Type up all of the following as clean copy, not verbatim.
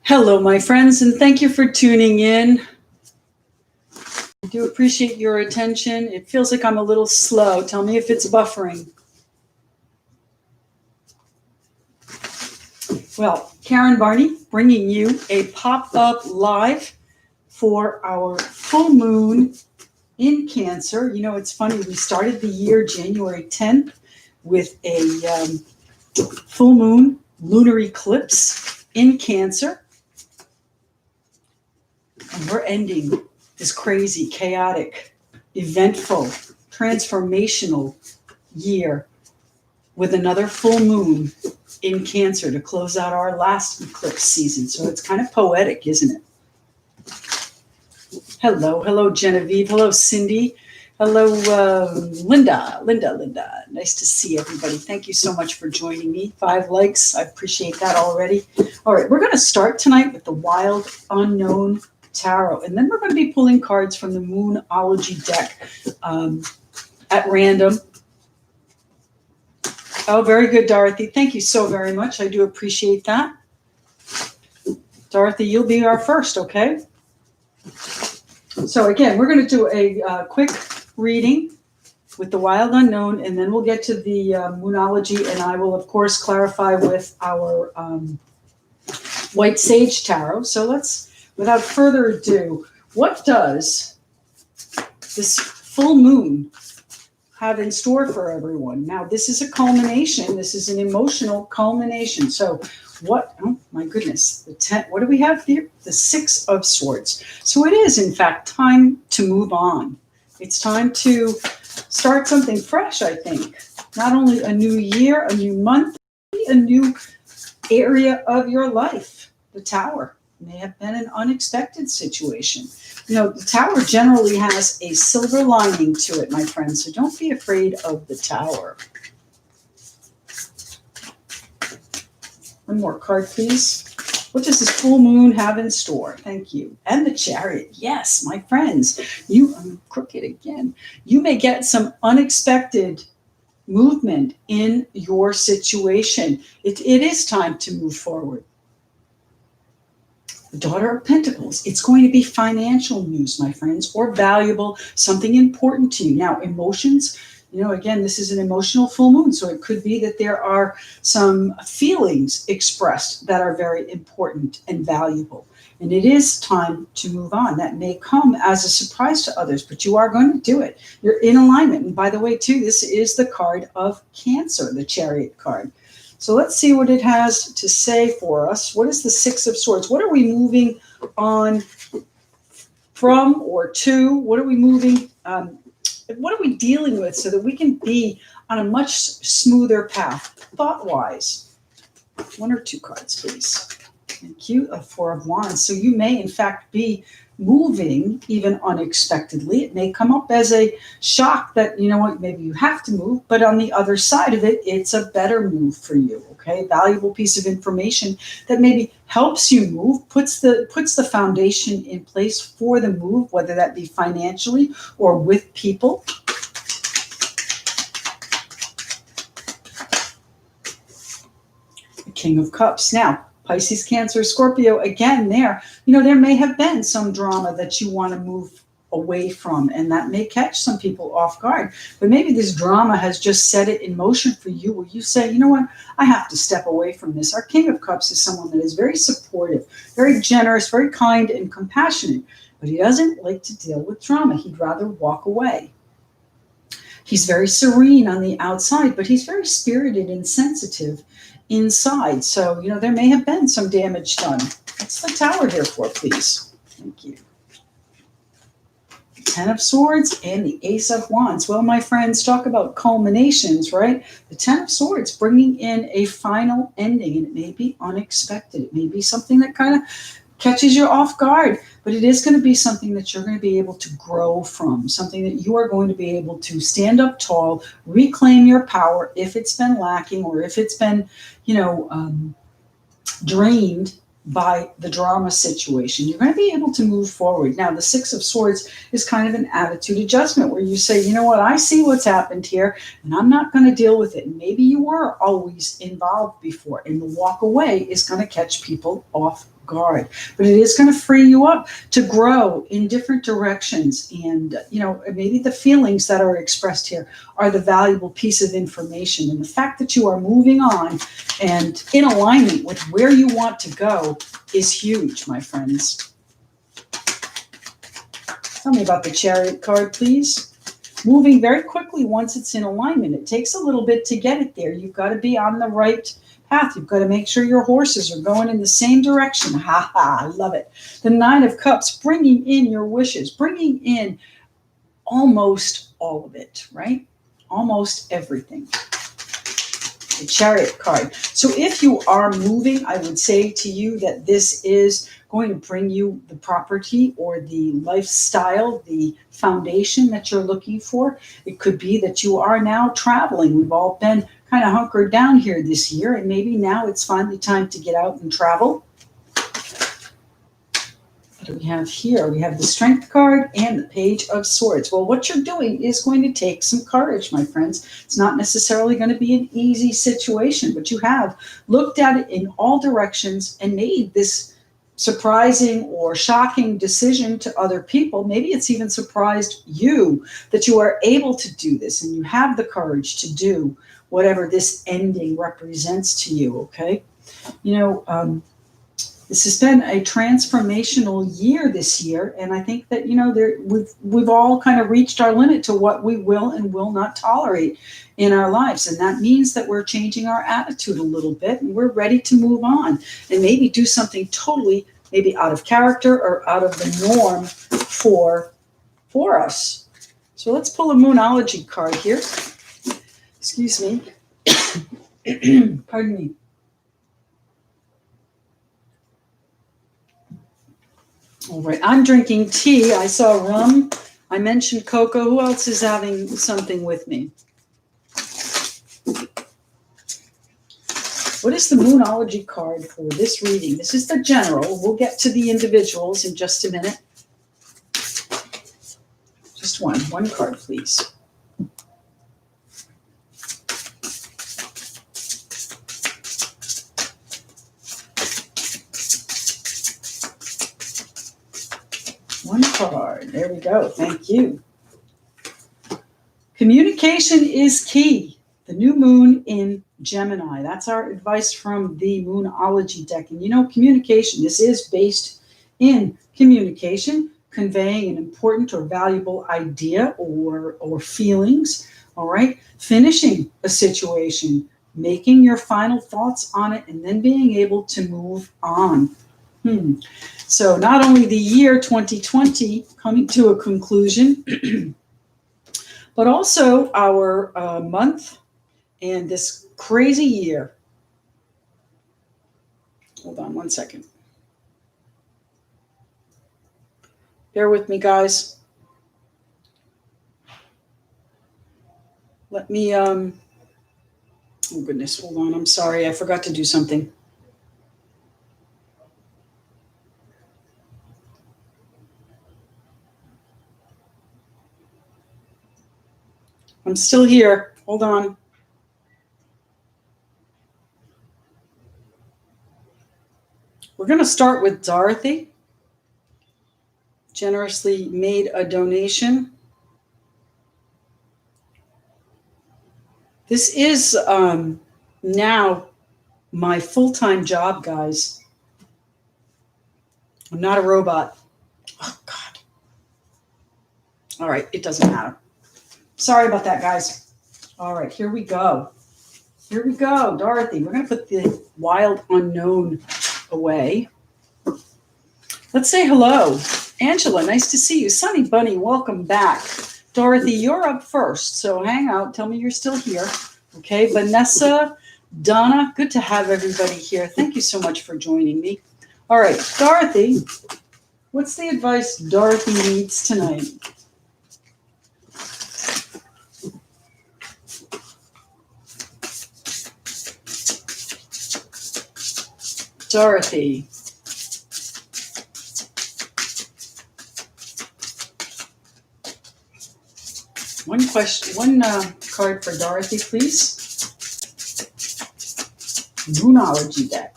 Hello, my friends, and thank you for tuning in. I do appreciate your attention. It feels like I'm a little slow. Tell me if it's buffering. Well, Karen Barney bringing you a pop-up live for our full moon in Cancer. You know, it's funny. We started the year January 10th with a full moon lunar eclipse in Cancer. And we're ending this crazy, chaotic, eventful, transformational year with another full moon in Cancer to close out our last eclipse season. So it's kind of poetic, isn't it? Hello, Genevieve. Hello, Cindy. Hello, Linda. Nice to see everybody. Thank you so much for joining me. 5 likes. I appreciate that already. All right, we're going to start tonight with the Wild Unknown Tarot, and then we're going to be pulling cards from the Moonology deck at random. Oh, very good, Dorothy. Thank you so very much. I do appreciate that. Dorothy, you'll be our first, okay? So again, we're going to do a quick reading with the Wild Unknown, and then we'll get to the Moonology, and I will, of course, clarify with our White Sage Tarot. So let's, without further ado, what does this full moon have in store for everyone? Now, this is a culmination. This is an emotional culmination. So what, oh my goodness, what do we have here? The 6 of Swords. So it is, in fact, time to move on. It's time to start something fresh, I think. Not only a new year, a new month, a new area of your life. The Tower may have been an unexpected situation. You know, the Tower generally has a silver lining to it, my friends, so don't be afraid of the Tower. One more card, please. What does this full moon have in store? Thank you. And the Chariot. Yes, my friends, I'm crooked again. You may get some unexpected movement in your situation. It is time to move forward. The Daughter of Pentacles. It's going to be financial news, my friends, or valuable, something important to you. Now, emotions, you know, again, this is an emotional full moon, so it could be that there are some feelings expressed that are very important and valuable. And it is time to move on. That may come as a surprise to others, but you are going to do it. You're in alignment. And by the way, too, this is the card of Cancer, the Chariot card. So let's see what it has to say for us. What is the 6 of Swords? What are we moving on from or to? What are we moving, what are we dealing with so that we can be on a much smoother path, thought-wise? 1 or 2 cards, please. Thank you. A 4 of Wands. So you may, in fact, be moving even unexpectedly. It may come up as a shock that, you know what, maybe you have to move, but on the other side of it, it's a better move for you, okay? Valuable piece of information that maybe helps you move, puts the foundation in place for the move, whether that be financially or with people. The King of Cups. Now, Pisces, Cancer, Scorpio, again, there may have been some drama that you want to move away from, and that may catch some people off guard. But maybe this drama has just set it in motion for you, where you say, you know what, I have to step away from this. Our King of Cups is someone that is very supportive, very generous, very kind and compassionate, but he doesn't like to deal with drama. He'd rather walk away. He's very serene on the outside, but he's very spirited and sensitive inside. So, you know, there may have been some damage done. What's the Tower here for, please? Thank you. 10 of Swords and the Ace of Wands. Well, my friends, talk about culminations, right? The 10 of Swords bringing in a final ending, and it may be unexpected. It may be something that kind of catches you off guard, but it is going to be something that you're going to be able to grow from, something that you are going to be able to stand up tall, reclaim your power if it's been lacking, or if it's been, drained by the drama situation. You're going to be able to move forward. Now, the 6 of Swords is kind of an attitude adjustment where you say, you know what, I see what's happened here, and I'm not going to deal with it. And maybe you were always involved before, and the walk away is going to catch people off guard. But it is going to free you up to grow in different directions. And, maybe the feelings that are expressed here are the valuable piece of information. And the fact that you are moving on and in alignment with where you want to go is huge, my friends. Tell me about the Chariot card, please. Moving very quickly once it's in alignment. It takes a little bit to get it there. You've got to be on the right path. You've got to make sure your horses are going in the same direction. Ha ha, I love it. The Nine of Cups, bringing in your wishes, bringing in almost all of it, right? Almost everything. The Chariot card. So if you are moving, I would say to you that this is going to bring you the property or the lifestyle, the foundation that you're looking for. It could be that you are now traveling. We've all been kind of hunkered down here this year, and maybe now it's finally time to get out and travel. What do we have here? We have the Strength card and the Page of Swords. Well, what you're doing is going to take some courage, my friends. It's not necessarily going to be an easy situation, but you have looked at it in all directions and made this surprising or shocking decision to other people. Maybe it's even surprised you that you are able to do this and you have the courage to do whatever this ending represents to you, okay? This has been a transformational year this year, and I think that, we've all kind of reached our limit to what we will and will not tolerate in our lives. And that means that we're changing our attitude a little bit, and we're ready to move on and maybe do something totally maybe out of character or out of the norm for us. So let's pull a Moonology card here. Excuse me. Pardon me. All right, I'm drinking tea. I saw rum. I mentioned cocoa. Who else is having something with me? What is the Moonology card for this reading? This is the general. We'll get to the individuals in just a minute. Just one card, please. One card. There we go. Thank you. Communication is key. The new moon in Gemini. That's our advice from the Moonology deck. And communication, this is based in communication, conveying an important or valuable idea or feelings. All right. Finishing a situation, making your final thoughts on it, and then being able to move on. So not only the year 2020 coming to a conclusion, but also our month and this crazy year. Hold on one second. Bear with me, guys. Let me, oh goodness, hold on. I'm sorry. I forgot to do something. I'm still here. Hold on. We're going to start with Dorothy. Generously made a donation. This is now my full-time job, guys. I'm not a robot. Oh, God. All right, it doesn't matter. Sorry about that, guys. All right, here we go. Here we go, Dorothy. We're going to put the wild unknown away. Let's say hello. Angela, nice to see you. Sunny Bunny, welcome back. Dorothy, you're up first, so hang out. Tell me you're still here. Okay, Vanessa, Donna, good to have everybody here. Thank you so much for joining me. All right, Dorothy, what's the advice Dorothy needs tonight? Dorothy. One question, one card for Dorothy, please. Moonology deck.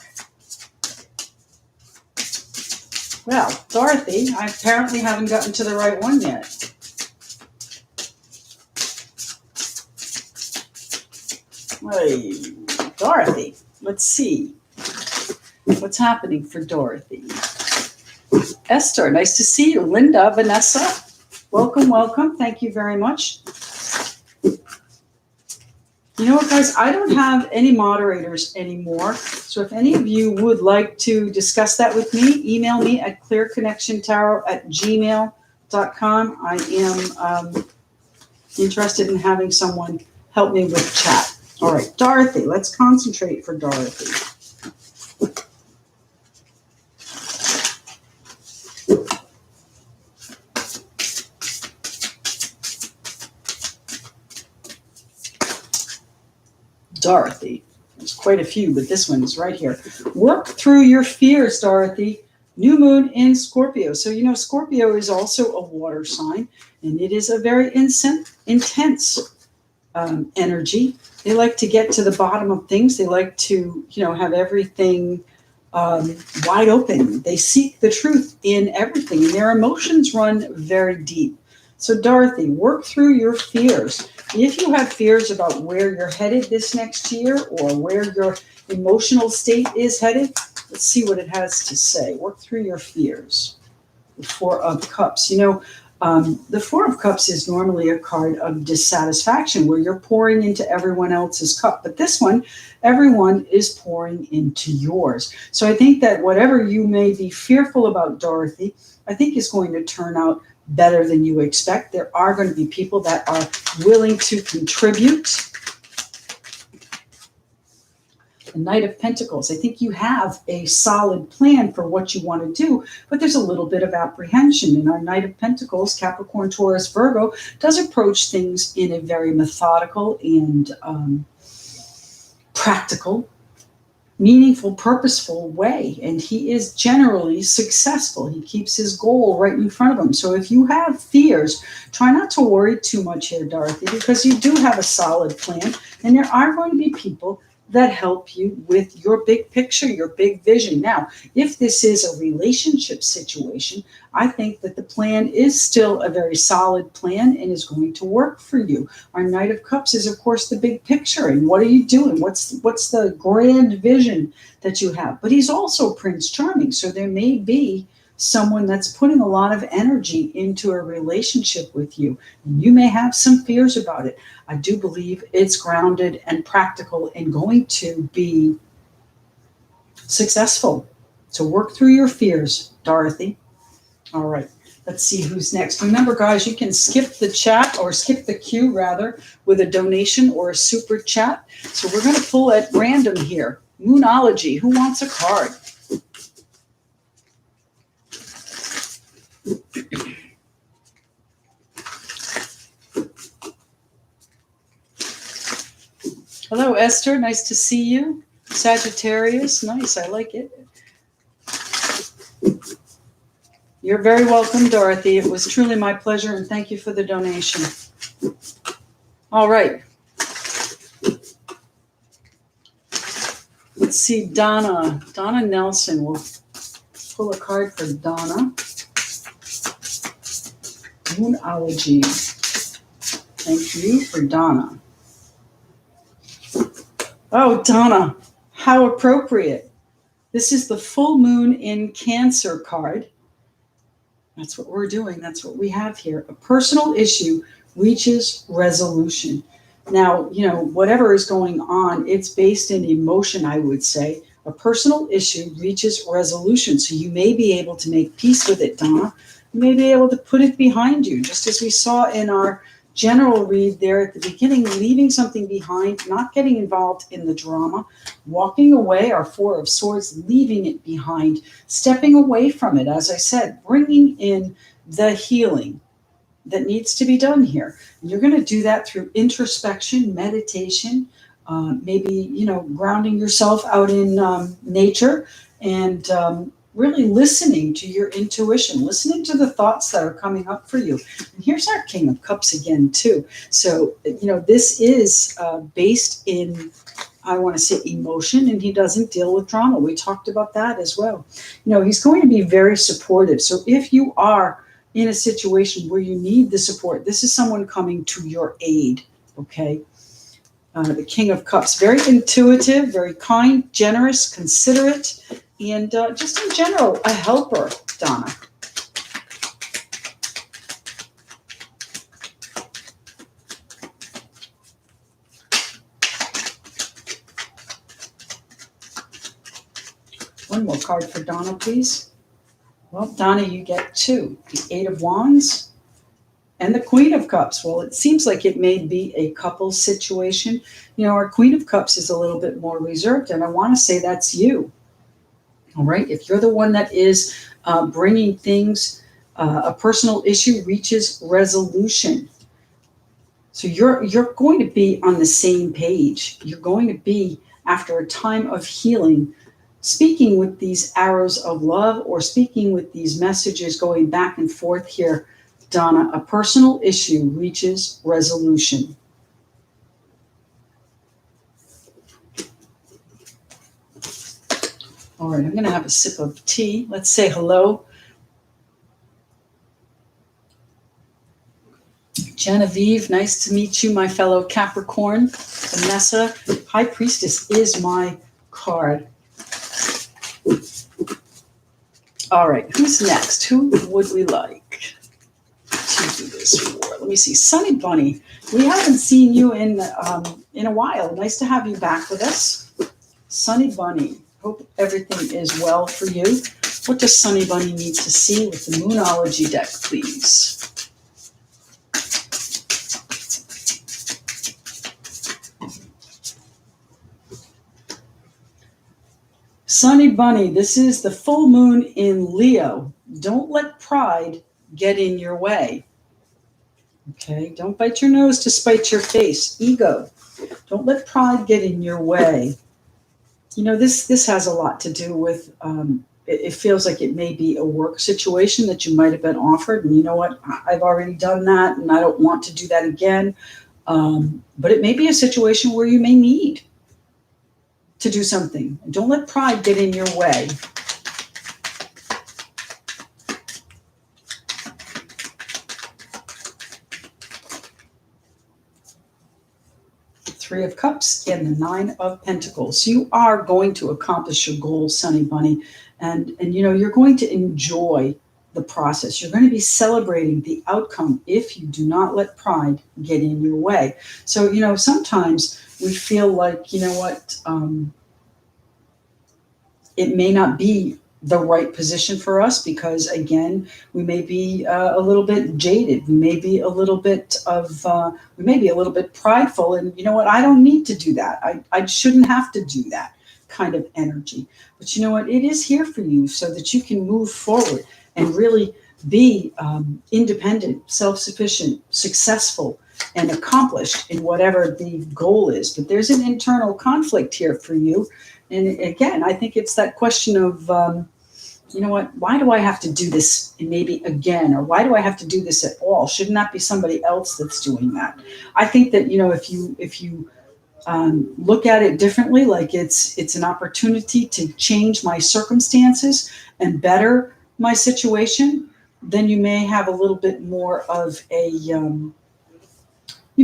Well, Dorothy, I apparently haven't gotten to the right one yet. Hey, Dorothy, let's see. What's happening for Dorothy? Esther, nice to see you. Linda, Vanessa, welcome, welcome. Thank you very much. You know what, guys? I don't have any moderators anymore. So if any of you would like to discuss that with me, email me at clearconnectiontarot@gmail.com. I am interested in having someone help me with chat. All right, Dorothy, let's concentrate for Dorothy. Dorothy. There's quite a few, but this one is right here. Work through your fears, Dorothy. New moon in Scorpio. So, you know, Scorpio is also a water sign, and it is a very intense energy. They like to get to the bottom of things. They like to, you know, have everything wide open. They seek the truth in everything, and their emotions run very deep. So, Dorothy, work through your fears. If you have fears about where you're headed this next year or where your emotional state is headed, let's see what it has to say. Work through your fears. The Four of Cups. You know, the Four of Cups is normally a card of dissatisfaction where you're pouring into everyone else's cup. But this one, everyone is pouring into yours. So I think that whatever you may be fearful about, Dorothy, I think is going to turn out better than you expect. There are going to be people that are willing to contribute. The Knight of Pentacles. I think you have a solid plan for what you want to do, but there's a little bit of apprehension. And our Knight of Pentacles, Capricorn, Taurus, Virgo, does approach things in a very methodical and practical, meaningful, purposeful way. And he is generally successful. He keeps his goal right in front of him. So if you have fears, try not to worry too much here, Dorothy, because you do have a solid plan. And there are going to be people that help you with your big picture, your big vision. Now, if this is a relationship situation, I think that the plan is still a very solid plan and is going to work for you. Our Knight of Cups is, of course, the big picture. And what are you doing? What's the grand vision that you have? But he's also Prince Charming. So there may be someone that's putting a lot of energy into a relationship with you. And you may have some fears about it. I do believe it's grounded and practical and going to be successful. So work through your fears, Dorothy. All right, let's see who's next. Remember, guys, you can skip the chat or skip the queue, rather, with a donation or a super chat. So we're going to pull at random here. Moonology. Who wants a card? Hello, Esther. Nice to see you. Sagittarius. Nice. I like it. You're very welcome, Dorothy. It was truly my pleasure, and thank you for the donation. All right. Let's see, Donna. Donna Nelson. We'll pull a card for Donna. Moonology. Thank you for Donna. Oh, Donna, how appropriate. This is the full moon in Cancer card. That's what we're doing. That's what we have here. A personal issue reaches resolution. Now, you know, whatever is going on, it's based in emotion, I would say. A personal issue reaches resolution. So you may be able to make peace with it, Donna. You may be able to put it behind you, just as we saw in our general read there at the beginning, leaving something behind, not getting involved in the drama, walking away, our Four of Swords, leaving it behind, stepping away from it, as I said, bringing in the healing that needs to be done here. You're going to do that through introspection, meditation, maybe, you know, grounding yourself out in nature and really listening to your intuition, listening to the thoughts that are coming up for you. And here's our King of Cups again, too. So, you know, this is based in I want to say, emotion, and he doesn't deal with drama. We talked about that as well. He's going to be very supportive. So if you are in a situation where you need the support, this is someone coming to your aid, okay? The King of Cups, very intuitive, very kind, generous, considerate, and just in general, a helper, Donna. One more card for Donna, please. Well, Donna, you get two. The Eight of Wands and the Queen of Cups. Well, it seems like it may be a couple situation. Our Queen of Cups is a little bit more reserved, and I want to say that's you. All right. If you're the one that is bringing things, a personal issue reaches resolution. So you're going to be on the same page. You're going to be, after a time of healing, speaking with these arrows of love, or speaking with these messages going back and forth here, Donna. A personal issue reaches resolution. All right, I'm going to have a sip of tea. Let's say hello. Genevieve, nice to meet you, my fellow Capricorn. Vanessa, High Priestess is my card. All right, who's next? Who would we like to do this for? Let me see. Sunny Bunny, we haven't seen you in a while. Nice to have you back with us. Sunny Bunny, hope everything is well for you. What does Sunny Bunny need to see with the Moonology deck, please? Sunny Bunny, this is the full moon in Leo. Don't let pride get in your way. Okay, don't bite your nose to spite your face. Ego. Don't let pride get in your way. This has a lot to do with, it feels like it may be a work situation that you might have been offered. And you know what? I've already done that, and I don't want to do that again. But it may be a situation where you may need to do something. Don't let pride get in your way. Three of Cups and the Nine of Pentacles. You are going to accomplish your goals, Sunny Bunny. And you're going to enjoy the process. You're going to be celebrating the outcome if you do not let pride get in your way. So, sometimes we feel like, it may not be the right position for us because, again, we may be a little bit jaded. We may be a little bit prideful. And you know what? I don't need to do that. I shouldn't have to do that kind of energy. But you know what? It is here for you so that you can move forward and really be independent, self-sufficient, successful, and accomplished in whatever the goal is. But there's an internal conflict here for you. And again, I think it's that question of, why do I have to do this maybe again? Or why do I have to do this at all? Shouldn't that be somebody else that's doing that? I think that, if you look at it differently, like it's an opportunity to change my circumstances and better my situation, then you may have a little bit more of you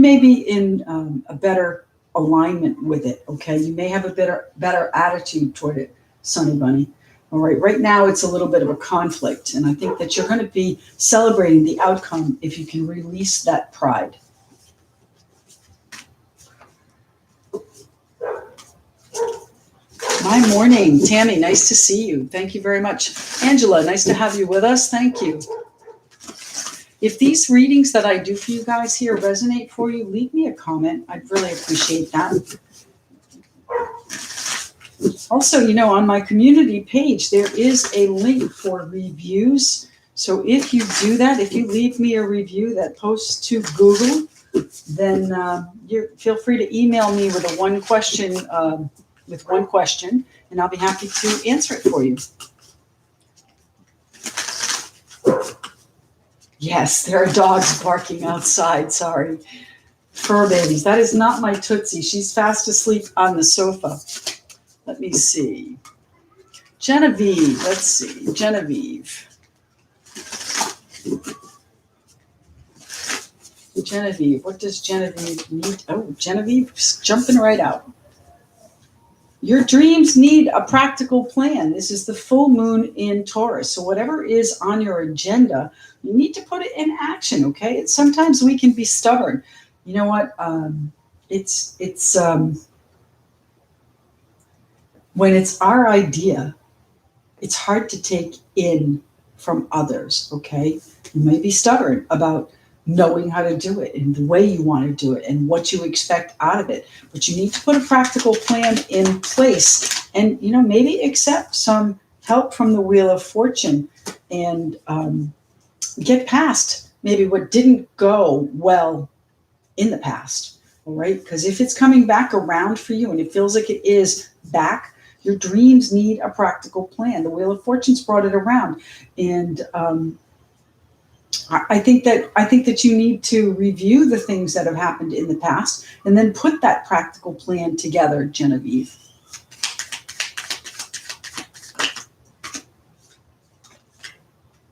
may be in a better alignment with it. Okay, you may have a better attitude toward it, Sunny Bunny. All right, right now it's a little bit of a conflict, and I think that you're going to be celebrating the outcome if you can release that pride. My morning, Tammy, nice to see you. Thank you very much. Angela, nice to have you with us. Thank you. If these readings that I do for you guys here resonate for you, leave me a comment. I'd really appreciate that. Also, on my community page, there is a link for reviews. So if you do that, if you leave me a review that posts to Google, then you feel free to email me with one question, and I'll be happy to answer it for you. Yes, there are dogs barking outside. Sorry. Fur babies. That is not my Tootsie. She's fast asleep on the sofa. Let me see. Genevieve. Let's see. Genevieve. Genevieve. What does Genevieve need? Oh, Genevieve's jumping right out. Your dreams need a practical plan. This is the full moon in Taurus. So whatever is on your agenda, you need to put it in action, okay? Sometimes we can be stubborn. You know what? It's when it's our idea, it's hard to take in from others, okay? You may be stubborn about knowing how to do it and the way you want to do it and what you expect out of it. But you need to put a practical plan in place and, maybe accept some help from the Wheel of Fortune and get past maybe what didn't go well in the past, all right? Because if it's coming back around for you and it feels like it is back, your dreams need a practical plan. The Wheel of Fortune's brought it around. And I think that you need to review the things that have happened in the past and then put that practical plan together, Genevieve.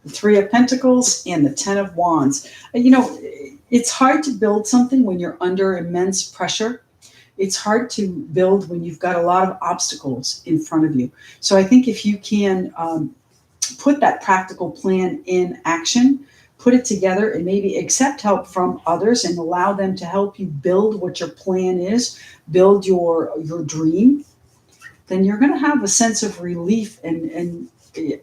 The Three of Pentacles and the Ten of Wands. It's hard to build something when you're under immense pressure. It's hard to build when you've got a lot of obstacles in front of you. So I think if you can put that practical plan in action, put it together and maybe accept help from others and allow them to help you build what your plan is, build your dream, then you're going to have a sense of relief. And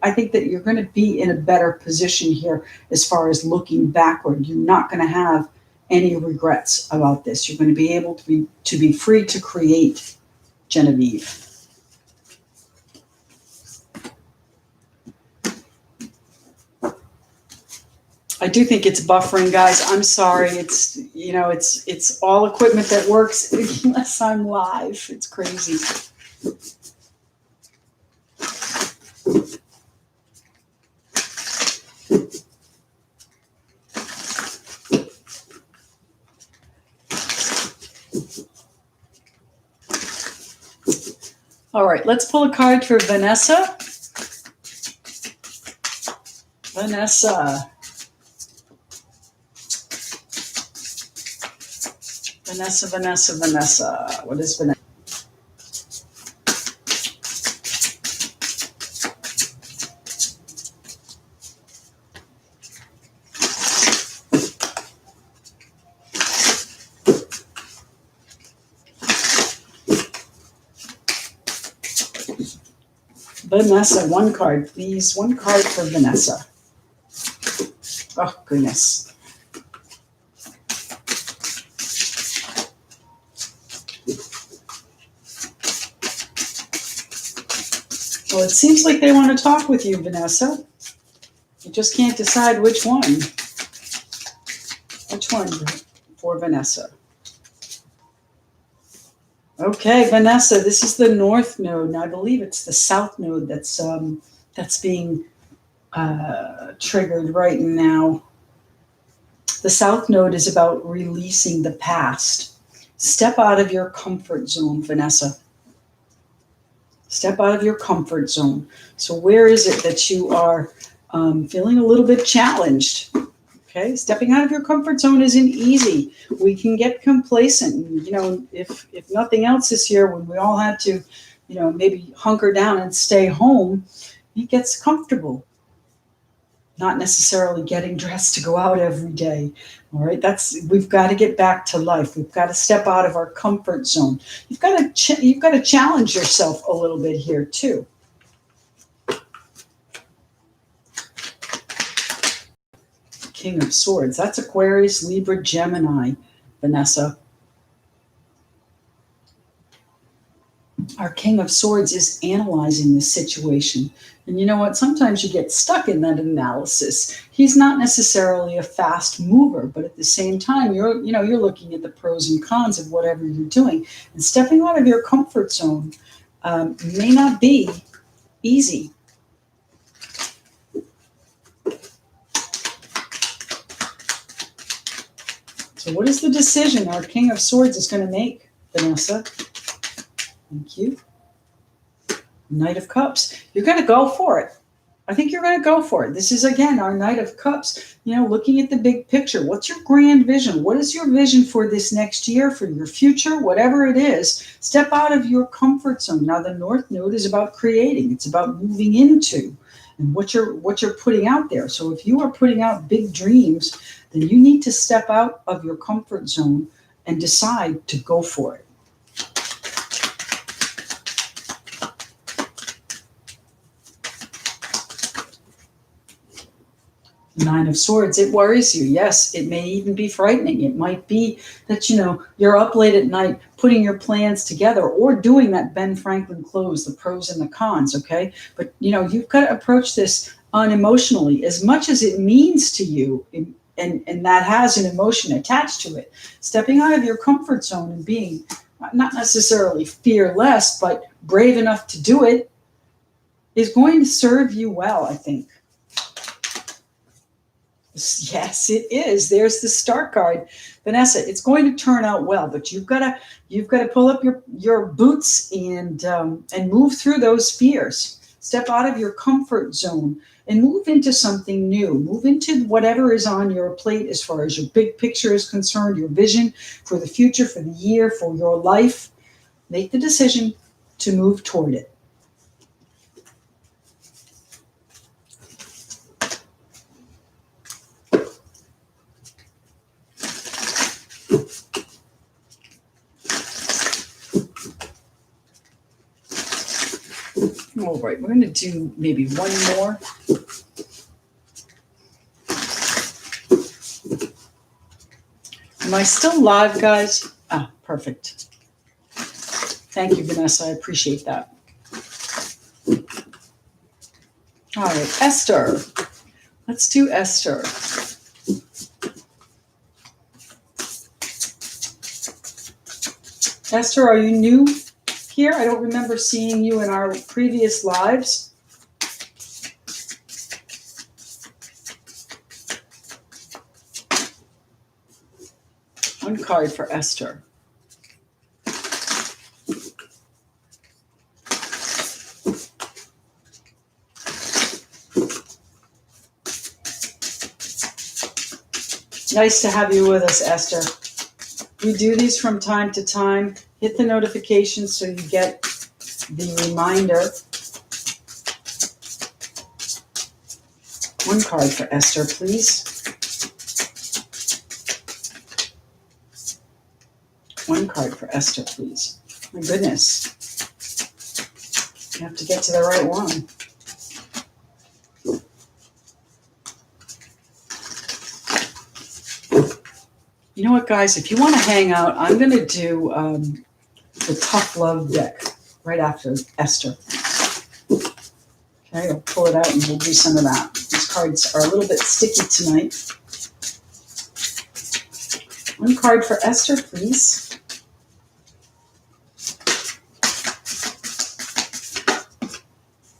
I think that you're going to be in a better position here as far as looking backward. You're not going to have any regrets about this. You're going to be able to be free to create, Genevieve. I do think it's buffering, guys. I'm sorry. It's all equipment that works unless I'm live. It's crazy. All right, let's pull a card for Vanessa. Vanessa. What is Vanessa? Vanessa, one card, please. One card for Vanessa. Oh, goodness. Well, it seems like they want to talk with you, Vanessa. You just can't decide which one. Which one for Vanessa? Okay, Vanessa, this is the North Node, and I believe it's the South Node that's being triggered right now. The South Node is about releasing the past. Step out of your comfort zone, Vanessa. Step out of your comfort zone. So where is it that you are feeling a little bit challenged? Okay, stepping out of your comfort zone isn't easy. We can get complacent. If nothing else this year, when we all had to, maybe hunker down and stay home, it gets comfortable. Not necessarily getting dressed to go out every day. All right, we've got to get back to life. We've got to step out of our comfort zone. You've got to challenge yourself a little bit here too. King of Swords. That's Aquarius, Libra, Gemini, Vanessa. Our King of Swords is analyzing the situation. And you know what? Sometimes you get stuck in that analysis. He's not necessarily a fast mover, but at the same time, you're looking at the pros and cons of whatever you're doing. And stepping out of your comfort zone may not be easy. So what is the decision our King of Swords is going to make, Vanessa? Thank you. Knight of Cups. You're going to go for it. I think you're going to go for it. This is, again, our Knight of Cups, looking at the big picture. What's your grand vision? What is your vision for this next year, for your future, whatever it is? Step out of your comfort zone. Now, the North Node is about creating. It's about moving into and what you're putting out there. So if you are putting out big dreams, then you need to step out of your comfort zone and decide to go for it. Nine of Swords, it worries you. Yes, it may even be frightening. It might be that, you're up late at night putting your plans together or doing that Ben Franklin close, the pros and the cons, okay? But, you've got to approach this unemotionally. As much as it means to you, and that has an emotion attached to it, stepping out of your comfort zone and being not necessarily fearless, but brave enough to do it is going to serve you well, I think. Yes, it is. There's the Star card, Vanessa. It's going to turn out well, but you've got to pull up your boots and move through those fears. Step out of your comfort zone and move into something new. Move into whatever is on your plate as far as your big picture is concerned, your vision for the future, for the year, for your life. Make the decision to move toward it. All right, we're going to do maybe one more. Am I still live, guys? Ah, perfect. Thank you, Vanessa. I appreciate that. All right, Esther. Let's do Esther. Esther, are you new here? I don't remember seeing you in our previous lives. One card for Esther. Nice to have you with us, Esther. We do these from time to time. Hit the notifications so you get the reminder. One card for Esther, please. One card for Esther, please. My goodness. You have to get to the right one. You know what, guys? If you want to hang out, I'm going to do the Tough Love deck right after Esther. Okay, I'll pull it out and we'll do some of that. These cards are a little bit sticky tonight. One card for Esther, please.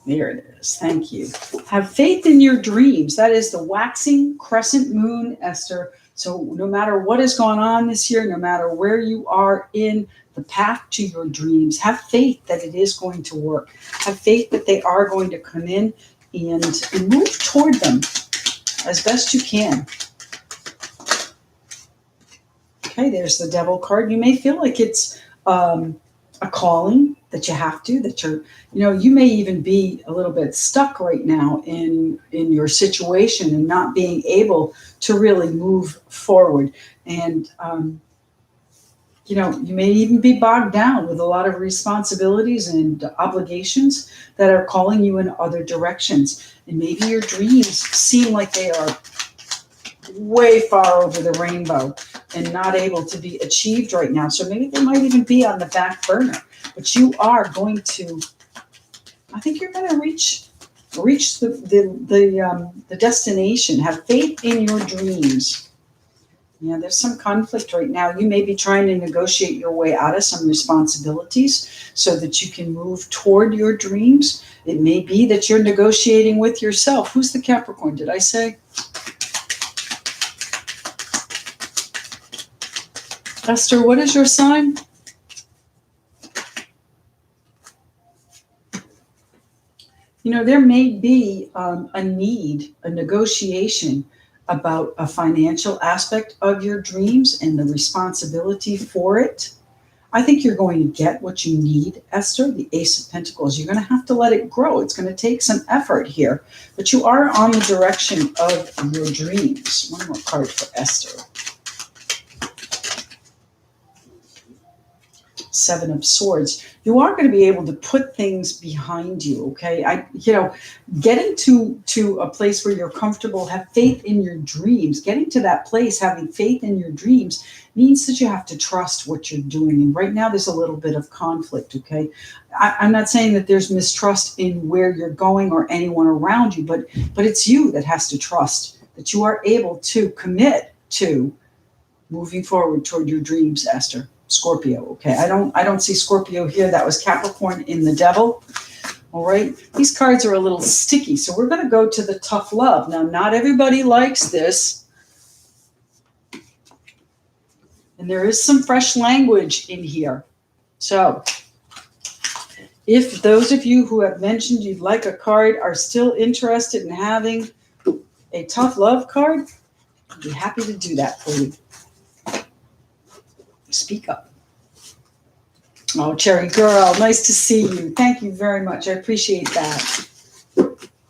There it is. Thank you. Have faith in your dreams. That is the waxing crescent moon, Esther. So no matter what is going on this year, no matter where you are in the path to your dreams, have faith that it is going to work. Have faith that they are going to come in and move toward them as best you can. Okay, there's the Devil card. You may feel like it's a calling that you have to, that you may even be a little bit stuck right now in your situation and not being able to really move forward. And, you may even be bogged down with a lot of responsibilities and obligations that are calling you in other directions. And maybe your dreams seem like they are way far over the rainbow and not able to be achieved right now. So maybe they might even be on the back burner. But you are going to, I think you're going to reach the destination. Have faith in your dreams. Yeah, there's some conflict right now. You may be trying to negotiate your way out of some responsibilities so that you can move toward your dreams. It may be that you're negotiating with yourself. Who's the Capricorn, did I say? Esther, what is your sign? You know, there may be a need, a negotiation about a financial aspect of your dreams and the responsibility for it. I think you're going to get what you need, Esther, the Ace of Pentacles. You're going to have to let it grow. It's going to take some effort here, but you are on the direction of your dreams. One more card for Esther. Seven of Swords. You are going to be able to put things behind you, okay? Getting to a place where you're comfortable, have faith in your dreams. Getting to that place, having faith in your dreams, means that you have to trust what you're doing. And right now, there's a little bit of conflict, okay? I'm not saying that there's mistrust in where you're going or anyone around you, but it's you that has to trust that you are able to commit to moving forward toward your dreams, Esther. Scorpio, okay? I don't see Scorpio here. That was Capricorn in the Devil. All right. These cards are a little sticky, so we're going to go to the tough love. Now, not everybody likes this. And there is some fresh language in here. So, if those of you who have mentioned you'd like a card are still interested in having a tough love card, I'd be happy to do that for you. Speak up. Oh, Cherry Girl, nice to see you. Thank you very much. I appreciate that.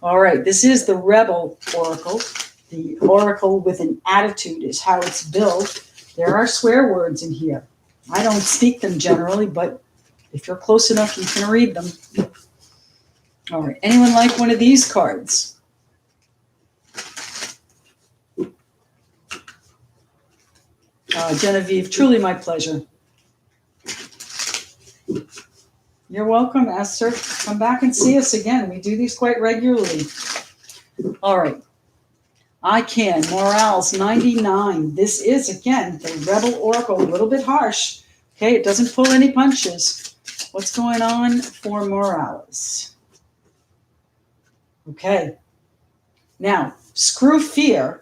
All right, this is the Rebel Oracle. The Oracle with an attitude is how it's built. There are swear words in here. I don't speak them generally, but if you're close enough, you can read them. All right, anyone like one of these cards? Genevieve, truly my pleasure. You're welcome, Esther. Come back and see us again. We do these quite regularly. All right. I can. Morals 99. This is, again, the Rebel Oracle. A little bit harsh. Okay, it doesn't pull any punches. What's going on for Morales? Okay. Now, screw fear.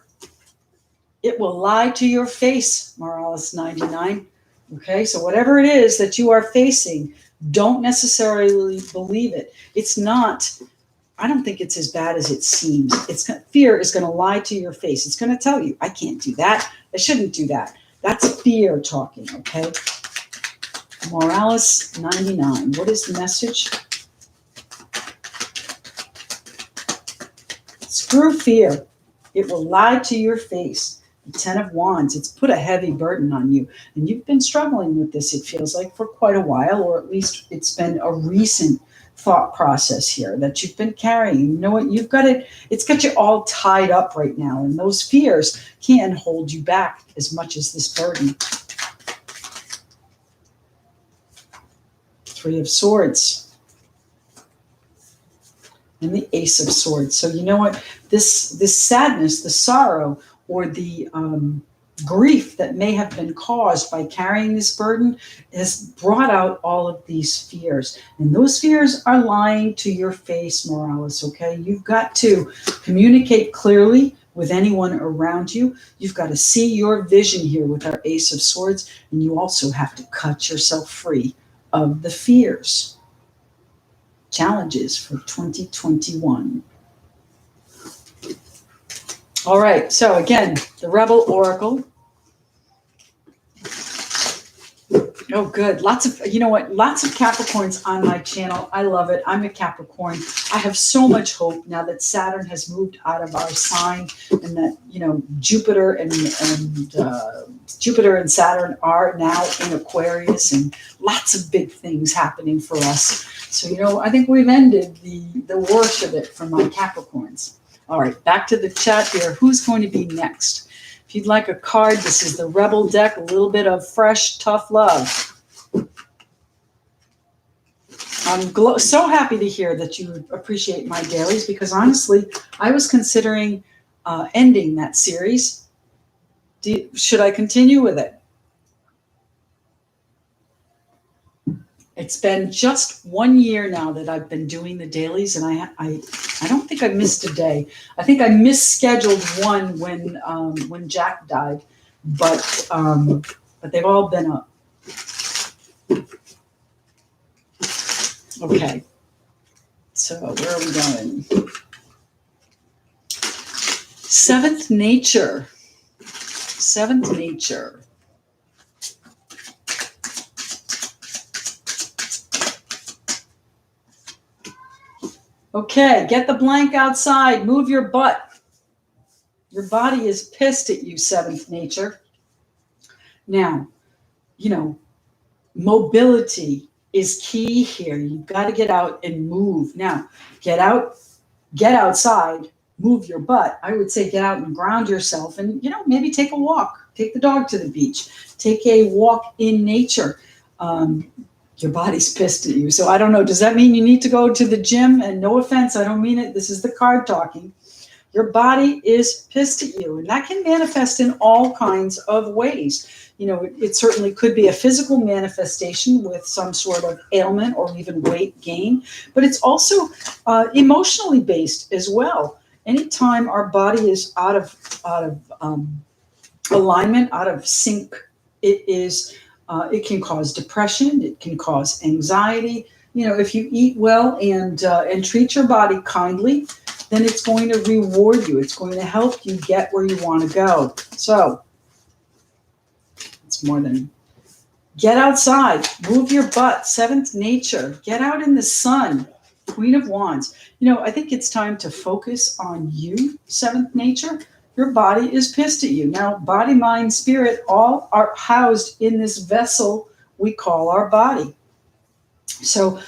It will lie to your face, Morales 99. Okay, so whatever it is that you are facing, don't necessarily believe it. It's not, I don't think it's as bad as it seems. Fear is going to lie to your face. It's going to tell you, I can't do that. I shouldn't do that. That's fear talking, okay? Morales 99. What is the message? Screw fear. It will lie to your face. The Ten of Wands, it's put a heavy burden on you. And you've been struggling with this, it feels like, for quite a while, or at least it's been a recent thought process here that you've been carrying. You know what? It's got you all tied up right now. And those fears can hold you back as much as this burden. Three of Swords. And the Ace of Swords. So you know what? This sadness, the sorrow, or the grief that may have been caused by carrying this burden has brought out all of these fears. And those fears are lying to your face, Morales, okay? You've got to communicate clearly with anyone around you. You've got to see your vision here with our Ace of Swords, and you also have to cut yourself free of the fears. Challenges for 2021. All right, so again, the Rebel Oracle. Oh, good. Lots of Capricorns on my channel. I love it. I'm a Capricorn. I have so much hope now that Saturn has moved out of our sign, and that, Jupiter and Saturn are now in Aquarius, and lots of big things happening for us. So, I think we've ended the worst of it for my Capricorns. All right, back to the chat here. Who's going to be next? If you'd like a card, this is the Rebel deck, a little bit of fresh, tough love. I'm so happy to hear that you appreciate my dailies, because honestly, I was considering ending that series. Should I continue with it? It's been just 1 year now that I've been doing the dailies, and I don't think I missed a day. I think I misscheduled one when Jack died, but but they've all been up. Okay. So where are we going? Seventh nature. Seventh nature. Okay, get the blank outside. Move your butt. Your body is pissed at you, seventh nature. Now, mobility is key here. You've got to get out and move. Now, get outside, move your butt. I would say get out and ground yourself and, maybe take a walk. Take the dog to the beach. Take a walk in nature. Your body's pissed at you. So I don't know. Does that mean you need to go to the gym? And no offense, I don't mean it. This is the card talking. Your body is pissed at you. And that can manifest in all kinds of ways. It certainly could be a physical manifestation with some sort of ailment or even weight gain, but it's also emotionally based as well. Anytime our body is out of alignment, out of sync, it can cause depression. It can cause anxiety. If you eat well and treat your body kindly, then it's going to reward you. It's going to help you get where you want to go. So it's more than get outside, move your butt, seventh nature, get out in the sun, Queen of Wands. I think it's time to focus on you, seventh nature. Your body is pissed at you. Now, body, mind, spirit, all are housed in this vessel we call our body. So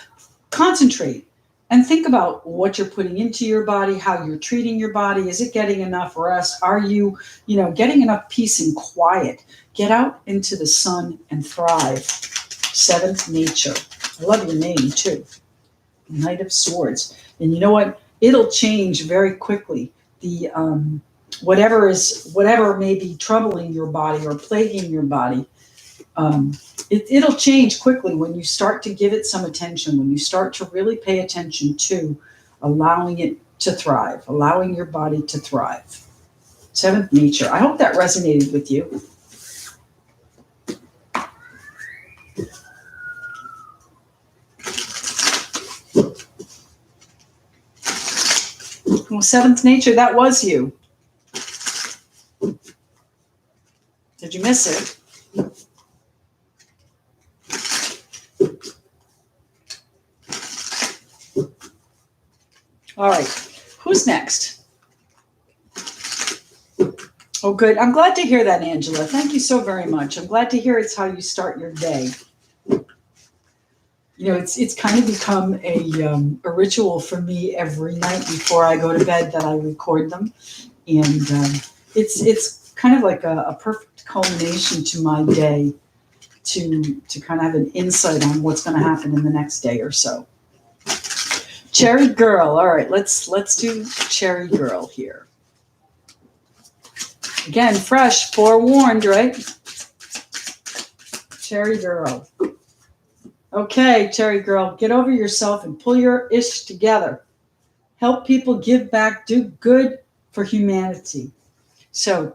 concentrate and think about what you're putting into your body, how you're treating your body. Is it getting enough rest? Are you, getting enough peace and quiet? Get out into the sun and thrive. Seventh nature. I love your name too. Knight of Swords. And you know what? It'll change very quickly. The whatever may be troubling your body or plaguing your body, it'll change quickly when you start to give it some attention, when you start to really pay attention to allowing it to thrive, allowing your body to thrive. Seventh nature. I hope that resonated with you. Well, seventh nature, that was you. Did you miss it? All right. Who's next? Oh, good. I'm glad to hear that, Angela. Thank you so very much. I'm glad to hear it's how you start your day. It's kind of become a ritual for me every night before I go to bed that I record them. And it's kind of like a perfect culmination to my day to kind of have an insight on what's going to happen in the next day or so. Cherry Girl. All right, let's do Cherry Girl here. Again, fresh, forewarned, right? Cherry Girl. Okay, Cherry Girl, get over yourself and pull your ish together. Help people, give back, do good for humanity. So,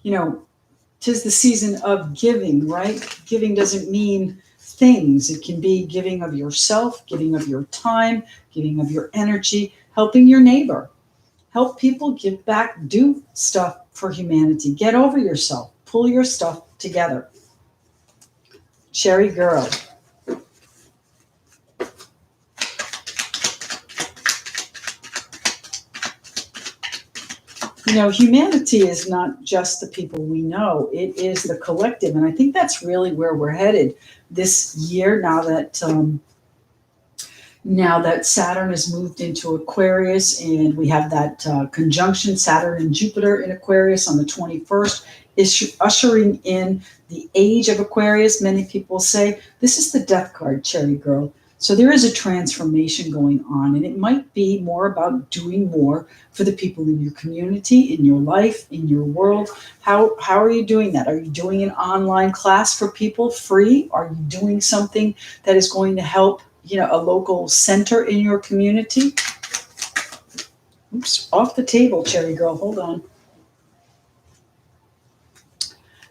'tis the season of giving, right? Giving doesn't mean things. It can be giving of yourself, giving of your time, giving of your energy, helping your neighbor. Help people, give back, do stuff for humanity. Get over yourself. Pull your stuff together. Cherry Girl. Humanity is not just the people we know. It is the collective. And I think that's really where we're headed this year now that Saturn has moved into Aquarius and we have that conjunction, Saturn and Jupiter in Aquarius on the 21st, is ushering in the age of Aquarius. Many people say this is the death card, Cherry Girl. So there is a transformation going on, and it might be more about doing more for the people in your community, in your life, in your world. How are you doing that? Are you doing an online class for people free? Are you doing something that is going to help, a local center in your community? Oops, off the table, Cherry Girl. Hold on.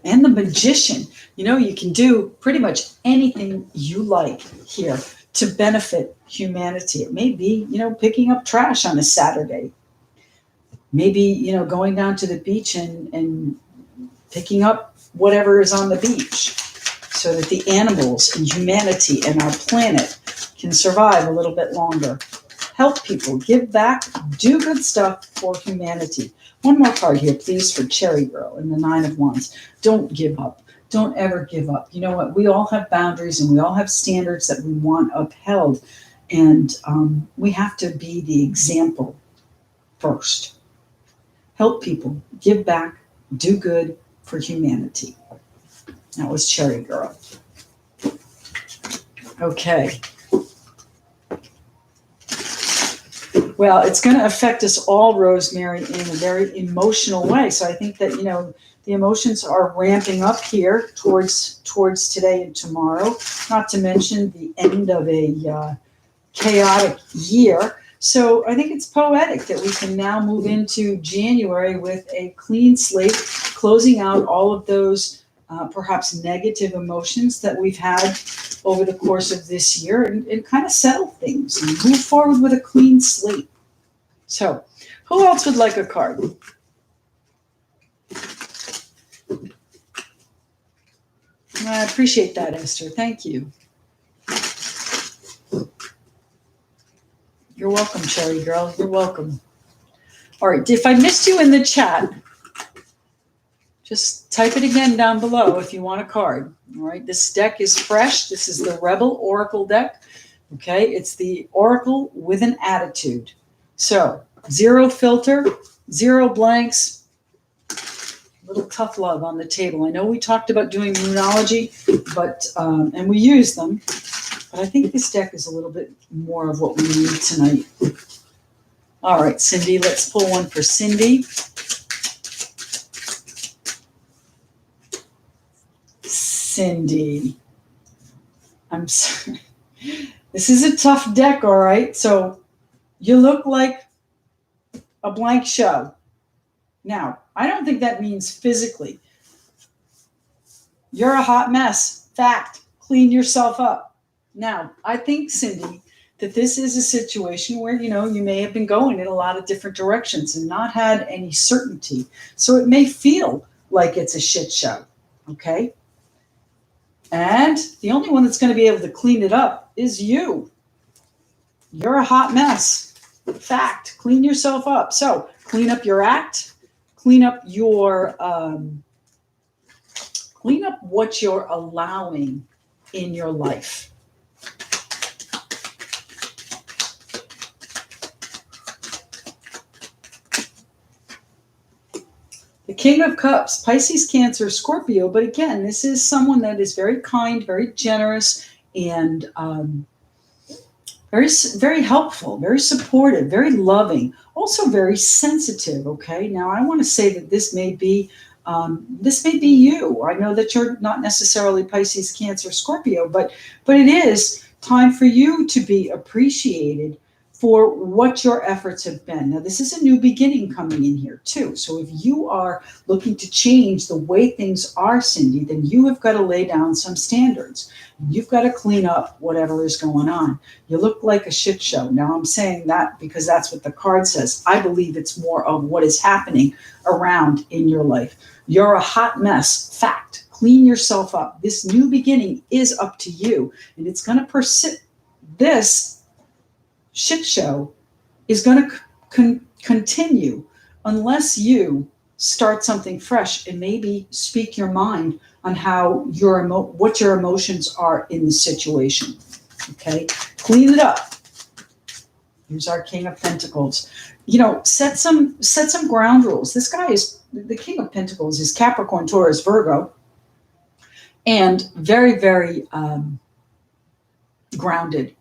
And the Magician. You can do pretty much anything you like here to benefit humanity. It may be, picking up trash on a Saturday. Maybe, going down to the beach and picking up whatever is on the beach so that the animals and humanity and our planet can survive a little bit longer. Help people, give back, do good stuff for humanity. One more card here, please, for Cherry Girl in the Nine of Wands. Don't give up. Don't ever give up. You know what? We all have boundaries and we all have standards that we want upheld. And we have to be the example first. Help people, give back, do good for humanity. That was Cherry Girl. Okay. Well, it's going to affect us all, Rosemary, in a very emotional way. So I think that, the emotions are ramping up here towards today and tomorrow, not to mention the end of a chaotic year. So I think it's poetic that we can now move into January with a clean slate, closing out all of those perhaps negative emotions that we've had over the course of this year and kind of settle things and move forward with a clean slate. So who else would like a card? I appreciate that, Esther. Thank you. You're welcome, Cherry Girl. You're welcome. All right. If I missed you in the chat, just type it again down below if you want a card. All right. This deck is fresh. This is the Rebel Oracle deck. Okay. It's the Oracle with an attitude. So 0 filter, 0 blanks. Little tough love on the table. I know we talked about doing Moonology, but and we use them, but I think this deck is a little bit more of what we need tonight. All right, Cindy, let's pull one for Cindy. Cindy, I'm sorry. This is a tough deck, all right? So you look like a blank show. Now, I don't think that means physically. You're a hot mess. Fact. Clean yourself up. Now, I think, Cindy, that this is a situation where, you may have been going in a lot of different directions and not had any certainty. So it may feel like it's a shit show. Okay? And the only one that's going to be able to clean it up is you. You're a hot mess. Fact. Clean yourself up. So clean up your act. Clean up what you're allowing in your life. The King of Cups, Pisces, Cancer, Scorpio. But again, this is someone that is very kind, very generous, and very, very helpful, very supportive, very loving, also very sensitive. Okay. Now I want to say that this may be you. I know that you're not necessarily Pisces, Cancer, Scorpio, but it is time for you to be appreciated for what your efforts have been. Now, this is a new beginning coming in here too. So if you are looking to change the way things are, Cindy, then you have got to lay down some standards. You've got to clean up whatever is going on. You look like a shit show. Now, I'm saying that because that's what the card says. I believe it's more of what is happening around in your life. You're a hot mess. Fact. Clean yourself up. This new beginning is up to you, and it's going to persist. This shit show is going to continue unless you start something fresh and maybe speak your mind on how what your emotions are in the situation. Okay, clean it up. Here's our King of Pentacles. Set some ground rules. This guy is the King of Pentacles. Is Capricorn, Taurus, Virgo, and very, very grounded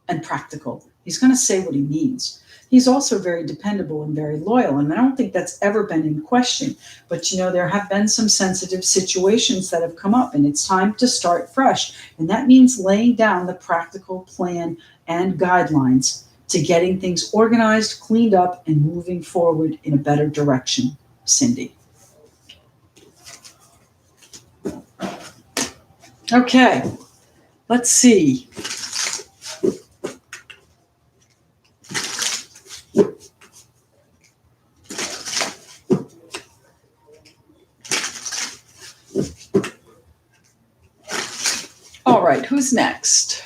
and practical. He's going to say what he means. He's also very dependable and very loyal, and I don't think that's ever been in question. But, there have been some sensitive situations that have come up, and it's time to start fresh. And that means laying down the practical plan and guidelines to getting things organized, cleaned up, and moving forward in a better direction. Cindy. Okay, let's see. All right, who's next?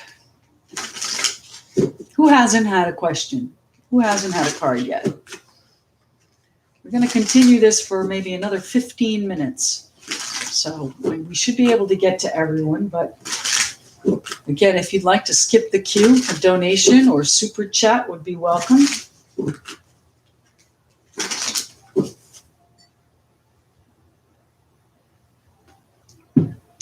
Who hasn't had a question? Who hasn't had a card yet? We're going to continue this for maybe another 15 minutes. So we should be able to get to everyone, but again, if you'd like to skip the queue, a donation or super chat would be welcome.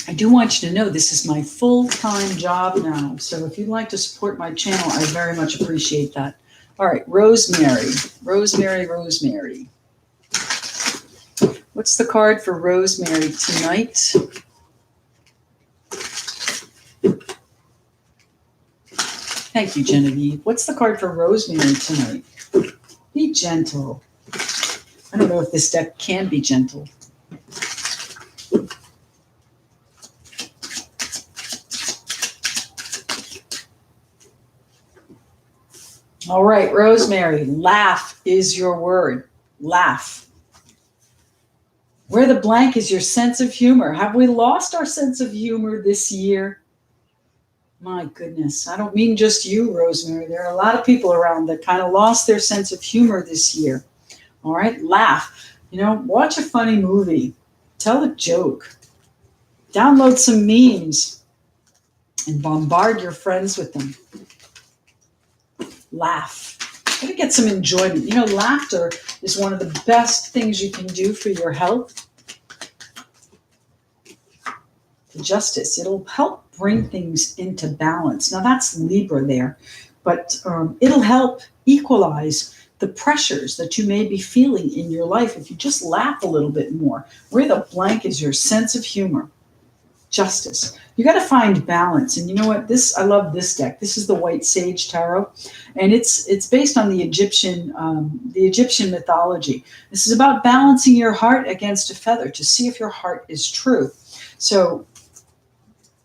I do want you to know this is my full-time job now. So if you'd like to support my channel, I very much appreciate that. All right, Rosemary. Rosemary. What's the card for Rosemary tonight? Thank you, Genevieve. What's the card for Rosemary tonight? Be gentle. I don't know if this deck can be gentle. All right, Rosemary, laugh is your word. Laugh. Where the blank is your sense of humor. Have we lost our sense of humor this year? My goodness. I don't mean just you, Rosemary. There are a lot of people around that kind of lost their sense of humor this year. All right, laugh. Watch a funny movie. Tell a joke. Download some memes and bombard your friends with them. Laugh. Gotta get some enjoyment. Laughter is one of the best things you can do for your health. Justice. It'll help bring things into balance. Now that's Libra there, but it'll help equalize the pressures that you may be feeling in your life if you just laugh a little bit more. Where the blank is your sense of humor. Justice. You got to find balance. And you know what? I love this deck. This is the White Sage Tarot, and it's based on the Egyptian mythology. This is about balancing your heart against a feather to see if your heart is true. So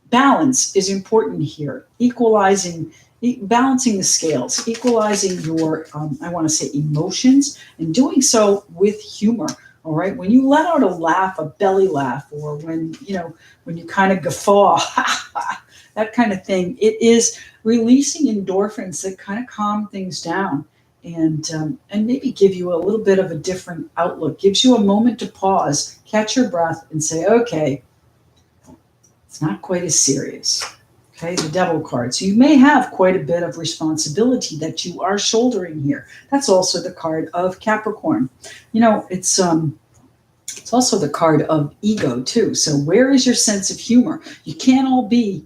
balance is important here. Balancing the scales, equalizing your, I want to say, emotions, and doing so with humor. All right. When you let out a laugh, a belly laugh, or when you kind of guffaw, that kind of thing, it is releasing endorphins that kind of calm things down and maybe give you a little bit of a different outlook, gives you a moment to pause, catch your breath, and say, okay, it's not quite as serious. Okay, the Devil card. So you may have quite a bit of responsibility that you are shouldering here. That's also the card of Capricorn. It's also the card of ego too. So where is your sense of humor? You can't all be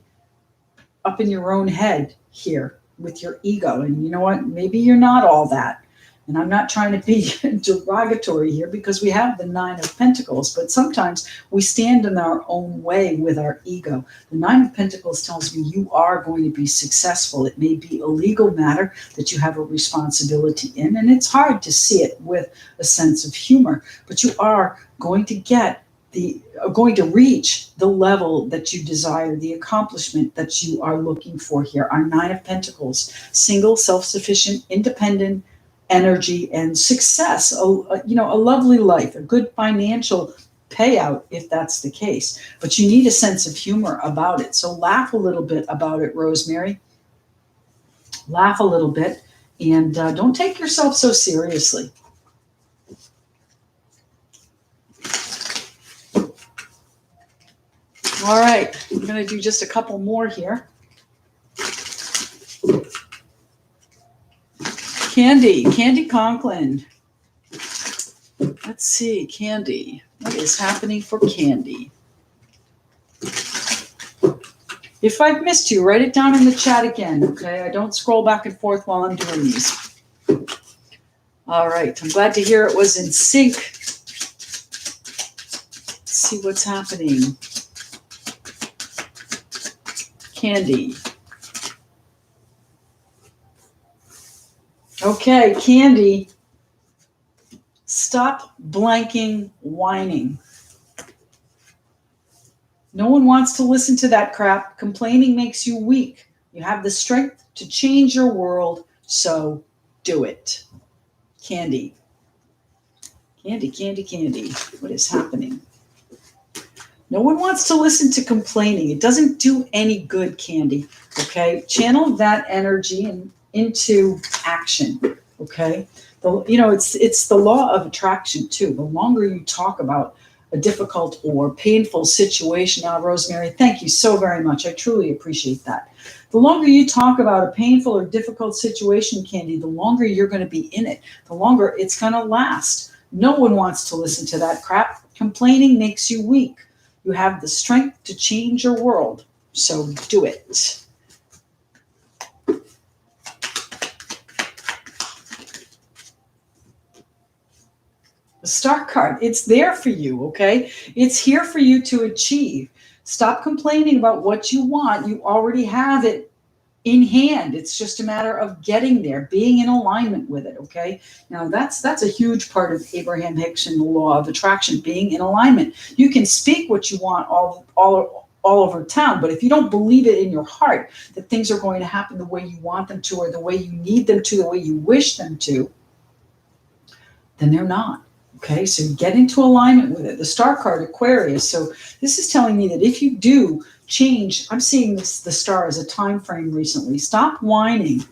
up in your own head here with your ego. And you know what? Maybe you're not all that. And I'm not trying to be derogatory here because we have the Nine of Pentacles, but sometimes we stand in our own way with our ego. The Nine of Pentacles tells me you are going to be successful. It may be a legal matter that you have a responsibility in, and it's hard to see it with a sense of humor, but you are going to reach the level that you desire, the accomplishment that you are looking for here. Our Nine of Pentacles, single, self-sufficient, independent, energy and success, a lovely life, a good financial payout if that's the case. But you need a sense of humor about it. So laugh a little bit about it, Rosemary. Laugh a little bit and don't take yourself so seriously. All right, I'm going to do just a couple more here. Candy Conklin. Let's see, Candy. What is happening for Candy? If I've missed you, write it down in the chat again, okay? I don't scroll back and forth while I'm doing these. All right, I'm glad to hear it was in sync. Let's see what's happening. Candy. Okay, Candy, stop blanking whining. No one wants to listen to that crap. Complaining makes you weak. You have the strength to change your world, so do it. Candy. Candy, candy, candy. What is happening? No one wants to listen to complaining. It doesn't do any good, Candy. Okay? Channel that energy into action. Okay? It's the law of attraction too. The longer you talk about a difficult or painful situation. Now, Rosemary, thank you so very much. I truly appreciate that. The longer you talk about a painful or difficult situation, Candy, the longer you're going to be in it, the longer it's going to last. No one wants to listen to that crap. Complaining makes you weak. You have the strength to change your world, so do it. The Star card, it's there for you, okay? It's here for you to achieve. Stop complaining about what you want. You already have it in hand. It's just a matter of getting there, being in alignment with it, okay? Now, that's a huge part of Abraham Hicks and the law of attraction, being in alignment. You can speak what you want all over town, but if you don't believe it in your heart that things are going to happen the way you want them to, or the way you need them to, the way you wish them to, then they're not. Okay, so get into alignment with it. The Star card, Aquarius. So this is telling me that if you do change, I'm seeing the star as a time frame recently. Stop whining,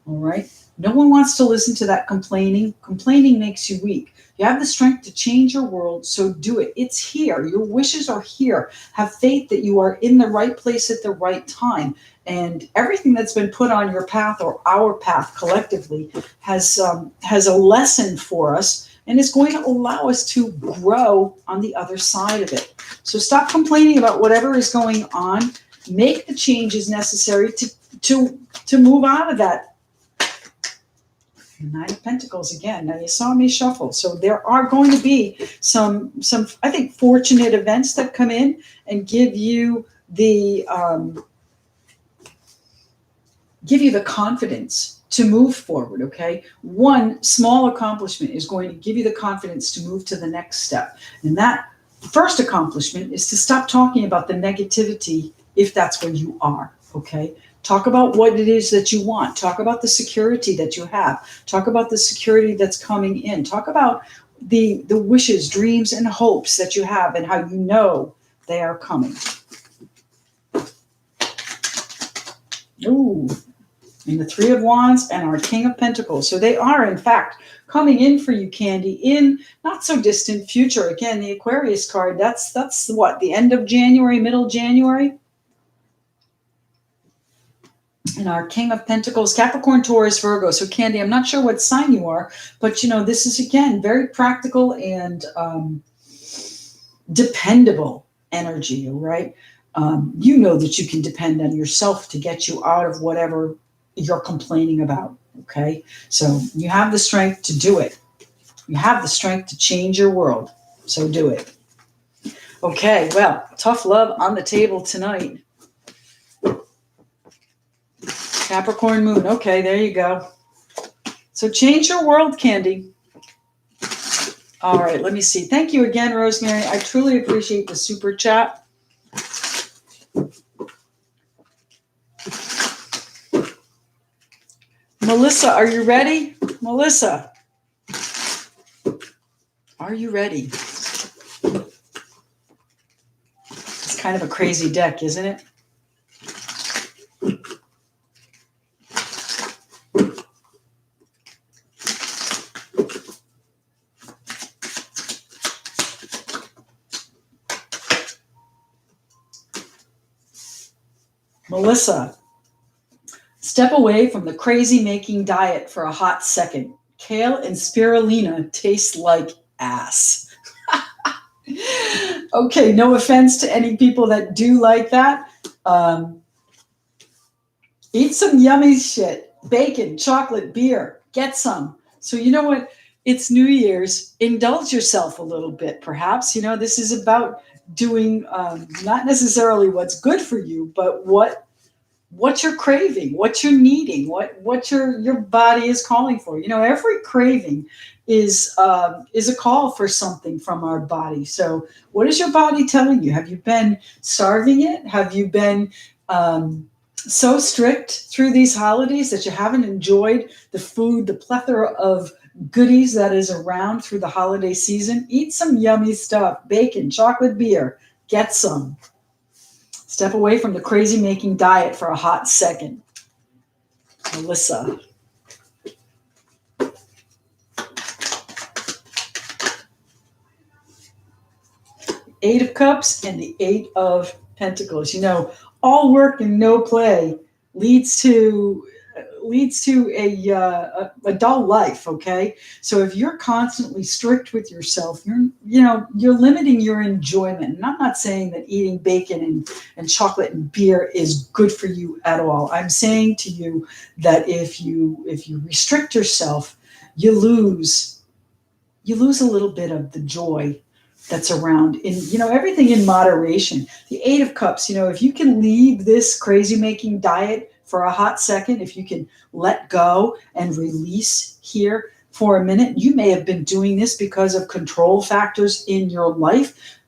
all right? No one wants to listen to that complaining. Complaining makes you weak. You have the strength to change your world, so do it. It's here. Your wishes are here. Have faith that you are in the right place at the right time. And everything that's been put on your path, or our path collectively, has a lesson for us, and is going to allow us to grow on the other side of it. So stop complaining about whatever is going on. Make the changes necessary to move out of that. Nine of Pentacles again. Now you saw me shuffle. So there are going to be some I think fortunate events that come in and give you the confidence to move forward, okay? One small accomplishment is going to give you the confidence to move to the next step. And that first accomplishment is to stop talking about the negativity if that's where you are, okay? Talk about what it is that you want. Talk about the security that you have. Talk about the security that's coming in. Talk about the wishes, dreams, and hopes that you have and how you know they are coming. Ooh. And the Three of Wands and our King of Pentacles. So they are, in fact, coming in for you, Candy, in not so distant future. Again, the Aquarius card, that's what, the end of January, middle January? And our King of Pentacles, Capricorn, Taurus, Virgo. So Candy, I'm not sure what sign you are, but this is, again, very practical and dependable energy, right? You know that you can depend on yourself to get you out of whatever you're complaining about, okay? So you have the strength to do it. You have the strength to change your world, so do it. Okay, well, tough love on the table tonight. Capricorn moon, okay, there you go. So change your world, Candy. All right, let me see. Thank you again, Rosemary. I truly appreciate the super chat. Melissa, are you ready? Melissa, are you ready? It's kind of a crazy deck, isn't it? Melissa, step away from the crazy-making diet for a hot second. Kale and spirulina taste like ass. Okay, no offense to any people that do like that. Eat some yummy shit. Bacon, chocolate, beer. Get some. So you know what? It's New Year's. Indulge yourself a little bit, perhaps. This is about doing not necessarily what's good for you, but what what you're craving, what you're needing, what your body is calling for. Every craving is a call for something from our body. So, what is your body telling you? Have you been starving it? Have you been so strict through these holidays that you haven't enjoyed the food, the plethora of goodies that is around through the holiday season? Eat some yummy stuff, bacon, chocolate, beer. Get some. Step away from the crazy making diet for a hot second. Melissa. Eight of Cups and the Eight of Pentacles. All work and no play leads to a dull life. Okay, so if you're constantly strict with yourself, you're limiting your enjoyment. And I'm not saying that eating bacon and chocolate and beer is good for you at all. I'm saying to you that if you restrict yourself, you lose a little bit of the joy that's around in everything in moderation. The Eight of Cups, if you can leave this crazy making diet for a hot second, if you can let go and release here for a minute. You may have been doing this because of control factors in your life,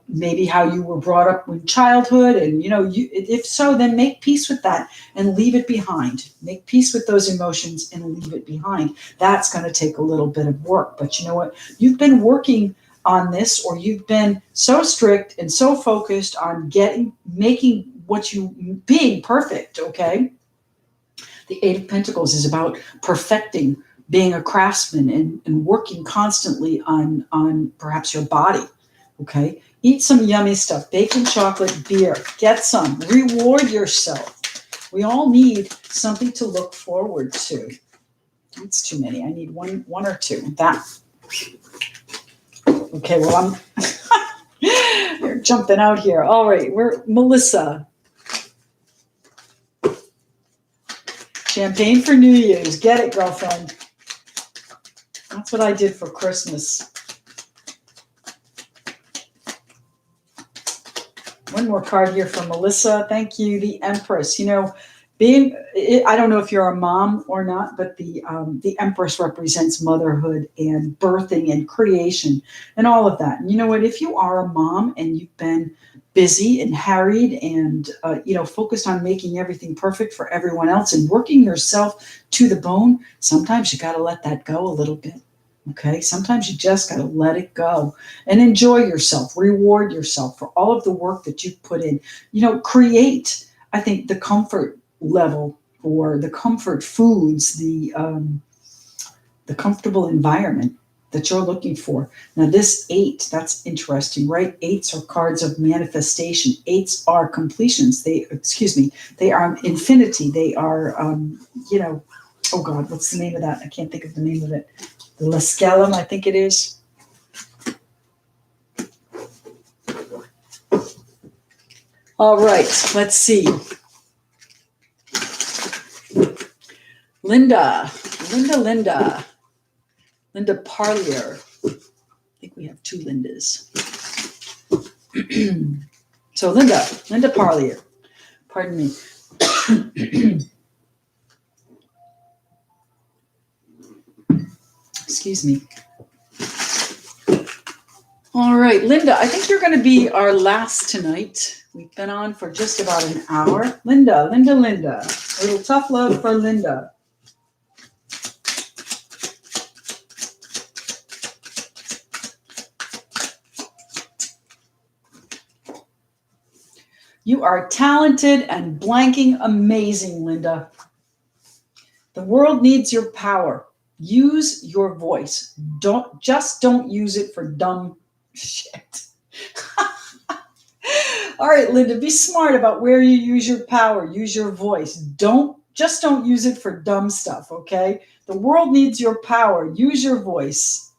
maybe how you were brought up in childhood, and if so, then make peace with that and leave it behind. Make peace with those emotions and leave it behind. That's going to take a little bit of work, but you know what? You've been working on this, or you've been so strict and so focused on being perfect. Okay, the Eight of Pentacles is about perfecting, being a craftsman, and working constantly on perhaps your body. Okay, eat some yummy stuff, bacon, chocolate, beer. Get some, reward yourself. We all need something to look forward to. That's too many. I need one or two. That. Okay, well, you're jumping out here. All right, we're Melissa. Champagne for New Year's. Get it, girlfriend. That's what I did for Christmas. One more card here from Melissa. Thank you. The Empress. I don't know if you're a mom or not, but the Empress represents motherhood and birthing and creation and all of that. And you know what? If you are a mom and you've been busy and harried and focused on making everything perfect for everyone else and working yourself to the bone, sometimes you got to let that go a little bit. Okay, sometimes you just got to let it go and enjoy yourself, reward yourself for all of the work that you've put in. Create, I think, the comfort level or the comfort foods, the comfortable environment that you're looking for. Now, this eight, that's interesting, right? Eights are cards of manifestation. Eights are completions. They are infinity. They are, oh God, what's the name of that? I can't think of the name of it. The Lescalum, I think it is. All right, let's see. Linda Parlier. I think we have two Lindas. So Linda Parlier. Pardon me. Excuse me. All right, Linda, I think you're going to be our last tonight. We've been on for just about an hour. Linda. A little tough love for Linda. You are talented and blanking amazing, Linda. The world needs your power. Use your voice. Don't use it for dumb shit. All right, Linda, be smart about where you use your power. Use your voice. Don't use it for dumb stuff, okay? The world needs your power. Use your voice.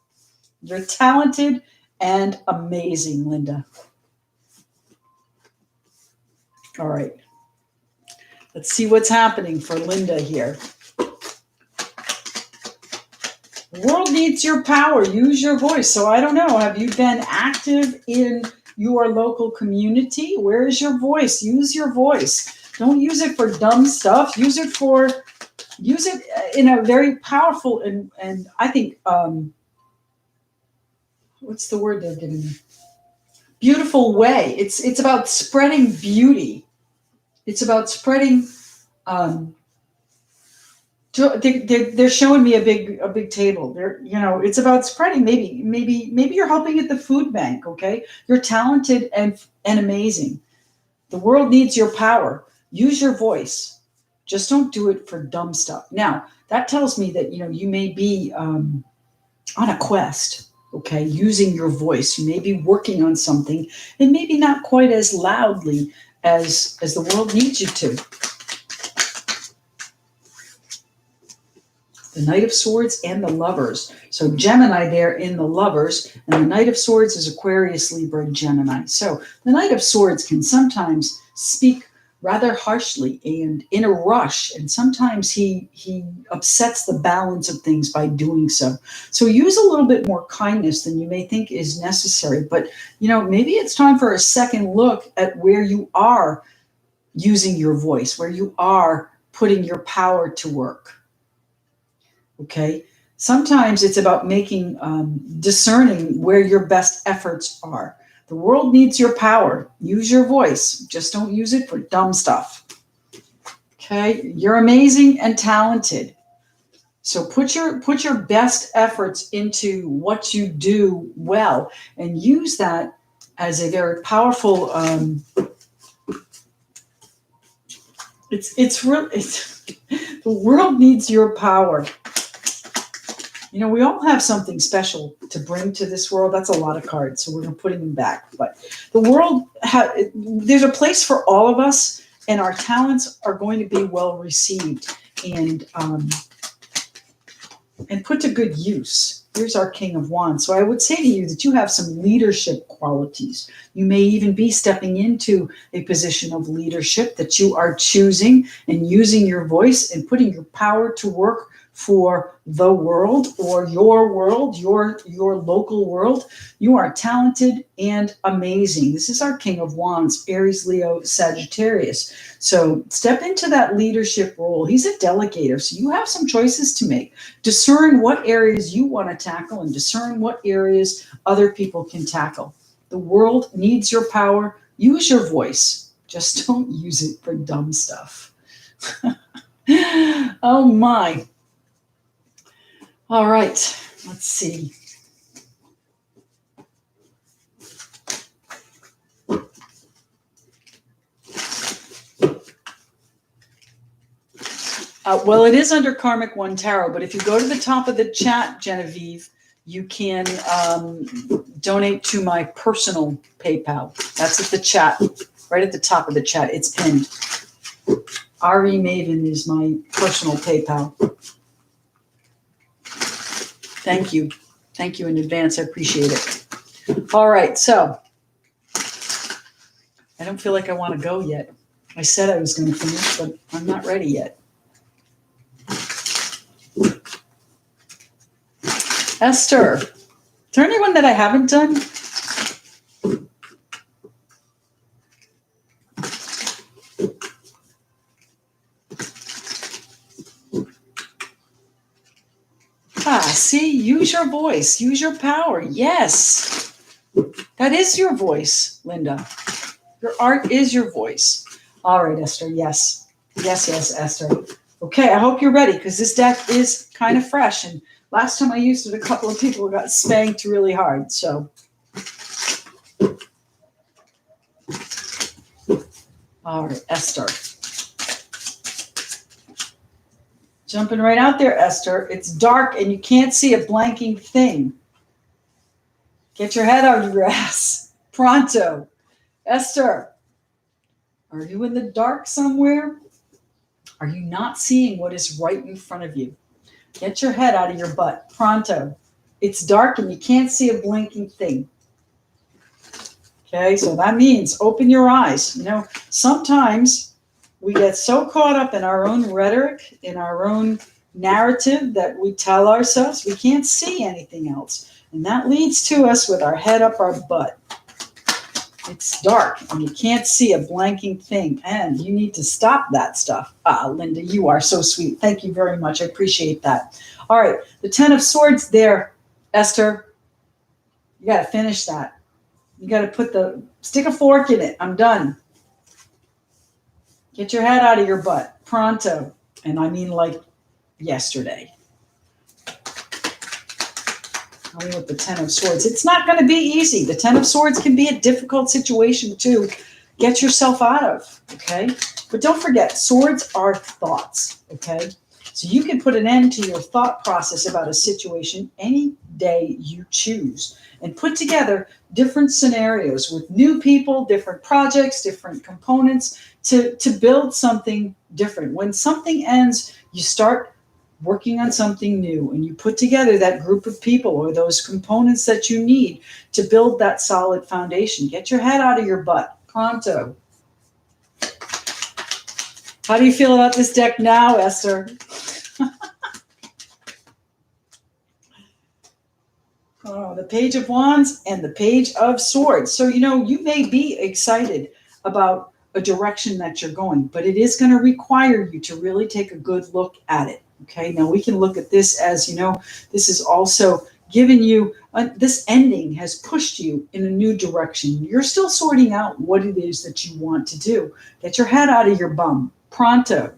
You're talented and amazing, Linda. All right. Let's see what's happening for Linda here. The world needs your power. Use your voice. So I don't know. Have you been active in your local community? Where is your voice? Use your voice. Don't use it for dumb stuff. Use it in a very powerful and I think what's the word they're giving me? Beautiful way. It's about spreading beauty. It's about spreading. They're showing me a big table. It's about spreading. Maybe you're helping at the food bank. Okay, you're talented and amazing. The world needs your power. Use your voice. Just don't do it for dumb stuff. Now that tells me that you may be on a quest. Okay, using your voice. You may be working on something, and maybe not quite as loudly as the world needs you to. The Knight of Swords and the Lovers. So Gemini there in the Lovers, and the Knight of Swords is Aquarius, Libra, and Gemini. So the Knight of Swords can sometimes speak rather harshly and in a rush, and sometimes he upsets the balance of things by doing so. So use a little bit more kindness than you may think is necessary, but maybe it's time for a second look at where you are using your voice, where you are putting your power to work. Okay, sometimes it's about discerning where your best efforts are. The world needs your power. Use your voice. Just don't use it for dumb stuff. Okay, you're amazing and talented. So put your best efforts into what you do well, and use that as a very powerful. The world needs your power. We all have something special to bring to this world. That's a lot of cards, so we're going to put them back. But the world, there's a place for all of us, and our talents are going to be well received and put to good use. Here's our King of Wands. So I would say to you that you have some leadership qualities. You may even be stepping into a position of leadership that you are choosing and using your voice and putting your power to work for the world or your local world. You are talented and amazing. This is our King of Wands, Aries, Leo, Sagittarius. So step into that leadership role. He's a delegator, so you have some choices to make. Discern what areas you want to tackle and discern what areas other people can tackle. The world needs your power. Use your voice. Just don't use it for dumb stuff. Oh my. All right, let's see. Well, it is under Karmic One Tarot, but if you go to the top of the chat, Genevieve, you can donate to my personal PayPal. That's at the chat, right at the top of the chat. It's pinned. Ari Maven is my personal PayPal. Thank you. Thank you in advance. I appreciate it. All right. So I don't feel like I want to go yet. I said I was going to finish, but I'm not ready yet. Esther. Is there anyone that I haven't done? See, use your voice, use your power. Yes, that is your voice, Linda. Your art is your voice. All right, Esther. Yes, Esther. Okay, I hope you're ready because this deck is kind of fresh. And last time I used it, a couple of people got spanked really hard. So, all right, Esther. Jumping right out there, Esther. It's dark and you can't see a blanking thing. Get your head out of your ass. Pronto. Esther, are you in the dark somewhere? Are you not seeing what is right in front of you? Get your head out of your butt. Pronto. It's dark and you can't see a blinking thing. Okay, so that means open your eyes. Sometimes we get so caught up in our own rhetoric, in our own narrative that we tell ourselves we can't see anything else. And that leads to us with our head up our butt. It's dark and you can't see a blanking thing, and you need to stop that stuff. Linda, you are so sweet. Thank you very much. I appreciate that. All right, the 10 of Swords there, Esther. You got to finish that. You got to stick a fork in it. I'm done. Get your head out of your butt. Pronto. And I mean like yesterday. I mean with the 10 of Swords. It's not going to be easy. The 10 of Swords can be a difficult situation to get yourself out of, okay? But don't forget, swords are thoughts, okay? So you can put an end to your thought process about a situation any day you choose and put together different scenarios with new people, different projects, different components to build something different. When something ends, you start working on something new, and you put together that group of people or those components that you need to build that solid foundation. Get your head out of your butt. Pronto. How do you feel about this deck now, Esther? Oh, the Page of Wands and the Page of Swords. So, you may be excited about a direction that you're going, but it is going to require you to really take a good look at it. Okay, now we can look at this as, this is also giving you, this ending has pushed you in a new direction. You're still sorting out what it is that you want to do. Get your head out of your bum. Pronto.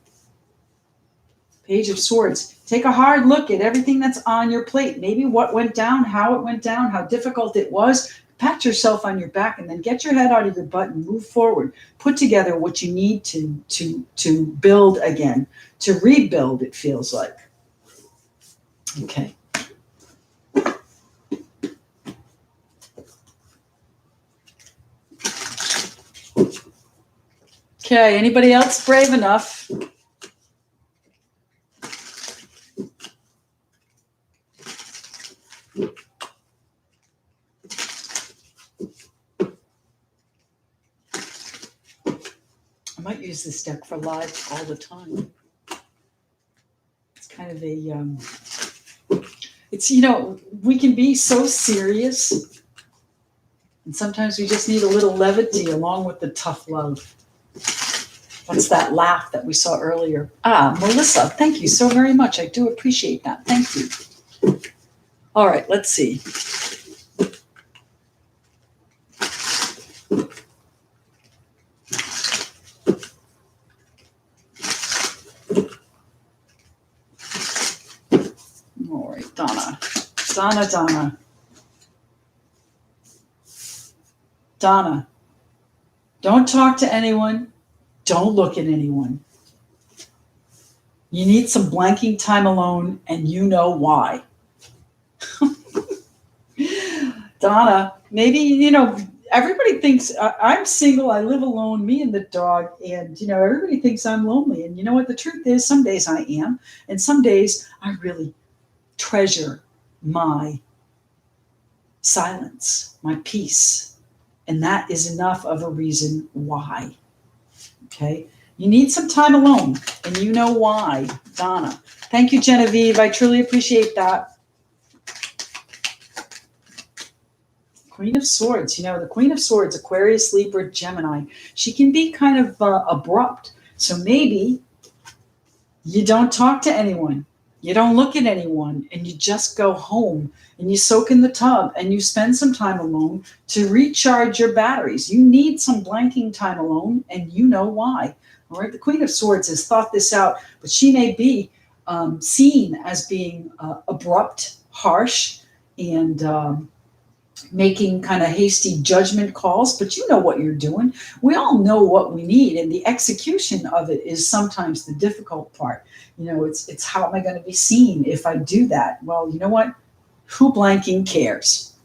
Page of Swords. Take a hard look at everything that's on your plate. Maybe what went down, how it went down, how difficult it was. Pat yourself on your back and then get your head out of your butt and move forward. Put together what you need to build again, to rebuild, it feels like. Okay. Okay, anybody else brave enough? I might use this deck for live all the time. It's kind of we can be so serious, and sometimes we just need a little levity along with the tough love. That's that laugh that we saw earlier. Melissa, thank you so very much. I do appreciate that. Thank you. All right, let's see. All right, Donna. Donna, don't talk to anyone. Don't look at anyone. You need some blanking time alone, and you know why. Donna, maybe, everybody thinks I'm single, I live alone, me and the dog, and, everybody thinks I'm lonely. And you know what? The truth is, some days I am, and some days I really treasure my silence, my peace. And that is enough of a reason why. Okay? You need some time alone, and you know why, Donna. Thank you, Genevieve. I truly appreciate that. Queen of Swords. The Queen of Swords, Aquarius, Libra, Gemini, she can be kind of abrupt. So maybe you don't talk to anyone. You don't look at anyone, and you just go home and you soak in the tub and you spend some time alone to recharge your batteries. You need some blanking time alone, and you know why. All right, the Queen of Swords has thought this out, but she may be seen as being abrupt, harsh, and making kind of hasty judgment calls, but you know what you're doing. We all know what we need, and the execution of it is sometimes the difficult part. It's how am I going to be seen if I do that? Well, you know what? Who blanking cares?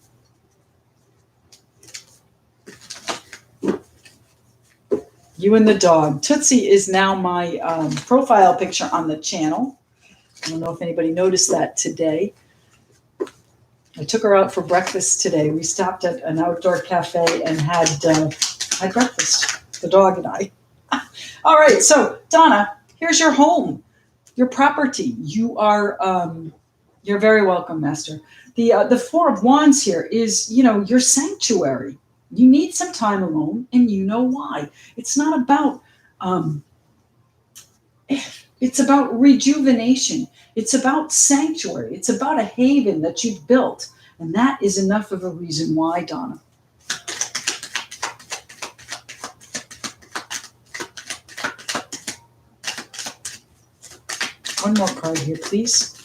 You and the dog. Tootsie is now my profile picture on the channel. I don't know if anybody noticed that today. I took her out for breakfast today. We stopped at an outdoor cafe and had breakfast, the dog and I. All right, so Donna, here's your home, your property. You are, you're very welcome, Master. The Four of Wands here is, your sanctuary. You need some time alone, and you know why. It's not about, um, it's about rejuvenation. It's about sanctuary. It's about a haven that you've built. And that is enough of a reason why, Donna. One more card here, please.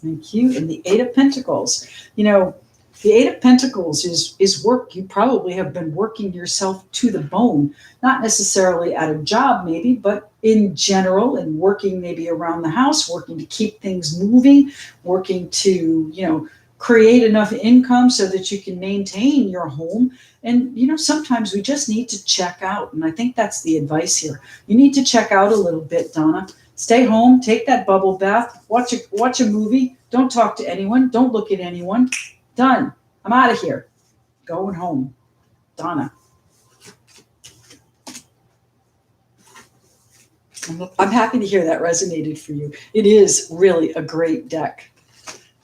Thank you. And the Eight of Pentacles. You know, the Eight of Pentacles is work. You probably have been working yourself to the bone, not necessarily at a job maybe, but in general, and working maybe around the house, working to keep things moving, working to, create enough income so that you can maintain your home. And, sometimes we just need to check out. And I think that's the advice here. You need to check out a little bit, Donna. Stay home, take that bubble bath, watch a movie, don't talk to anyone, don't look at anyone. Done. I'm out of here. Going home. Donna. I'm happy to hear that resonated for you. It is really a great deck.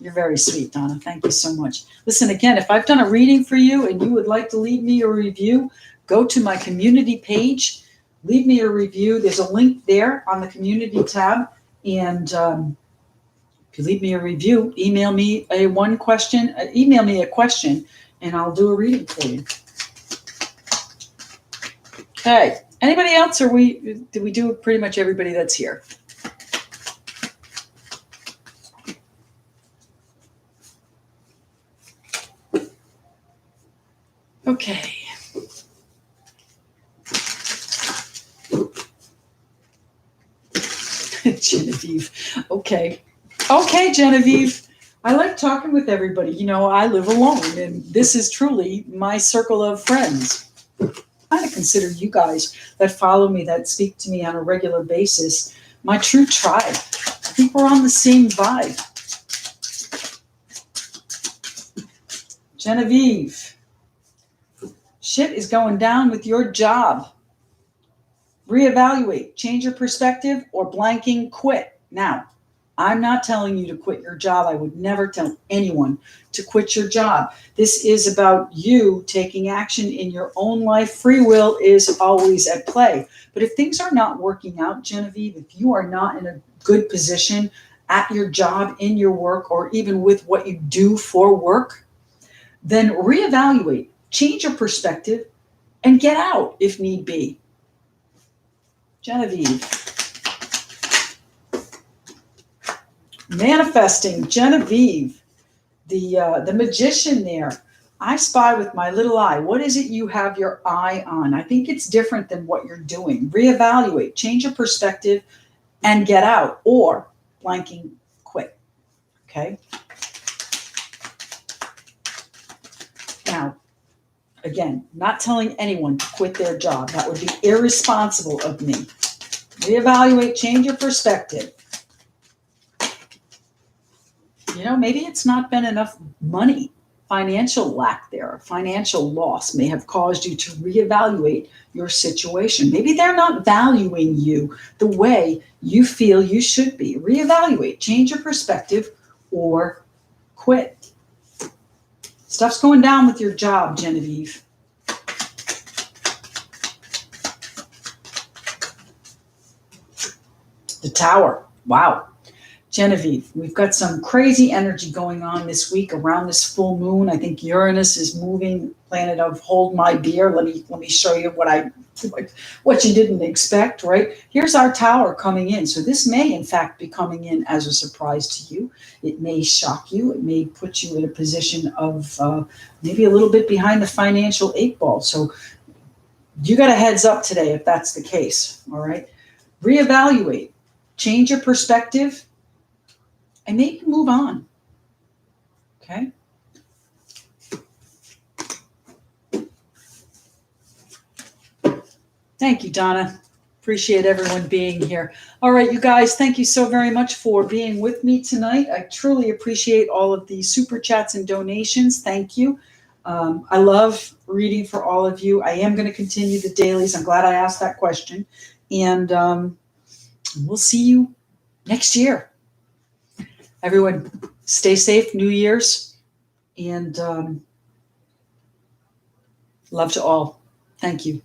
You're very sweet, Donna. Thank you so much. Listen, again, if I've done a reading for you and you would like to leave me a review, go to my community page, leave me a review. There's a link there on the community tab. And if you leave me a review, email me a question, and I'll do a reading for you. Okay. Anybody else, or did we do pretty much everybody that's here? Okay. Genevieve. Okay, Genevieve. I like talking with everybody. I live alone, and this is truly my circle of friends. I kind of consider you guys that follow me, that speak to me on a regular basis, my true tribe. I think we're on the same vibe. Genevieve. Shit is going down with your job. Reevaluate, change your perspective, or blanking quit. Now, I'm not telling you to quit your job. I would never tell anyone to quit your job. This is about you taking action in your own life. Free will is always at play. But if things are not working out, Genevieve, if you are not in a good position at your job, in your work, or even with what you do for work, then reevaluate, change your perspective, and get out if need be. Genevieve. Manifesting, Genevieve. The magician there. I spy with my little eye. What is it you have your eye on? I think it's different than what you're doing. Reevaluate, change your perspective, and get out, or blanking quit. Okay? Now, again, not telling anyone to quit their job. That would be irresponsible of me. Reevaluate, change your perspective. Maybe it's not been enough money. Financial lack there, financial loss may have caused you to reevaluate your situation. Maybe they're not valuing you the way you feel you should be. Reevaluate, change your perspective, or quit. Stuff's going down with your job, Genevieve. The Tower. Wow. Genevieve, we've got some crazy energy going on this week around this full moon. I think Uranus is moving, planet of hold my beer. Let me show you what you didn't expect, right? Here's our Tower coming in. So this may, in fact, be coming in as a surprise to you. It may shock you. It may put you in a position of maybe a little bit behind the financial 8 ball. So you got a heads up today if that's the case, all right? Reevaluate, change your perspective, and maybe move on. Okay? Thank you, Donna. Appreciate everyone being here. All right, you guys, thank you so very much for being with me tonight. I truly appreciate all of the super chats and donations. Thank you. I love reading for all of you. I am going to continue the dailies. I'm glad I asked that question. And we'll see you next year. Everyone, stay safe, New Year's, and Love to all. Thank you.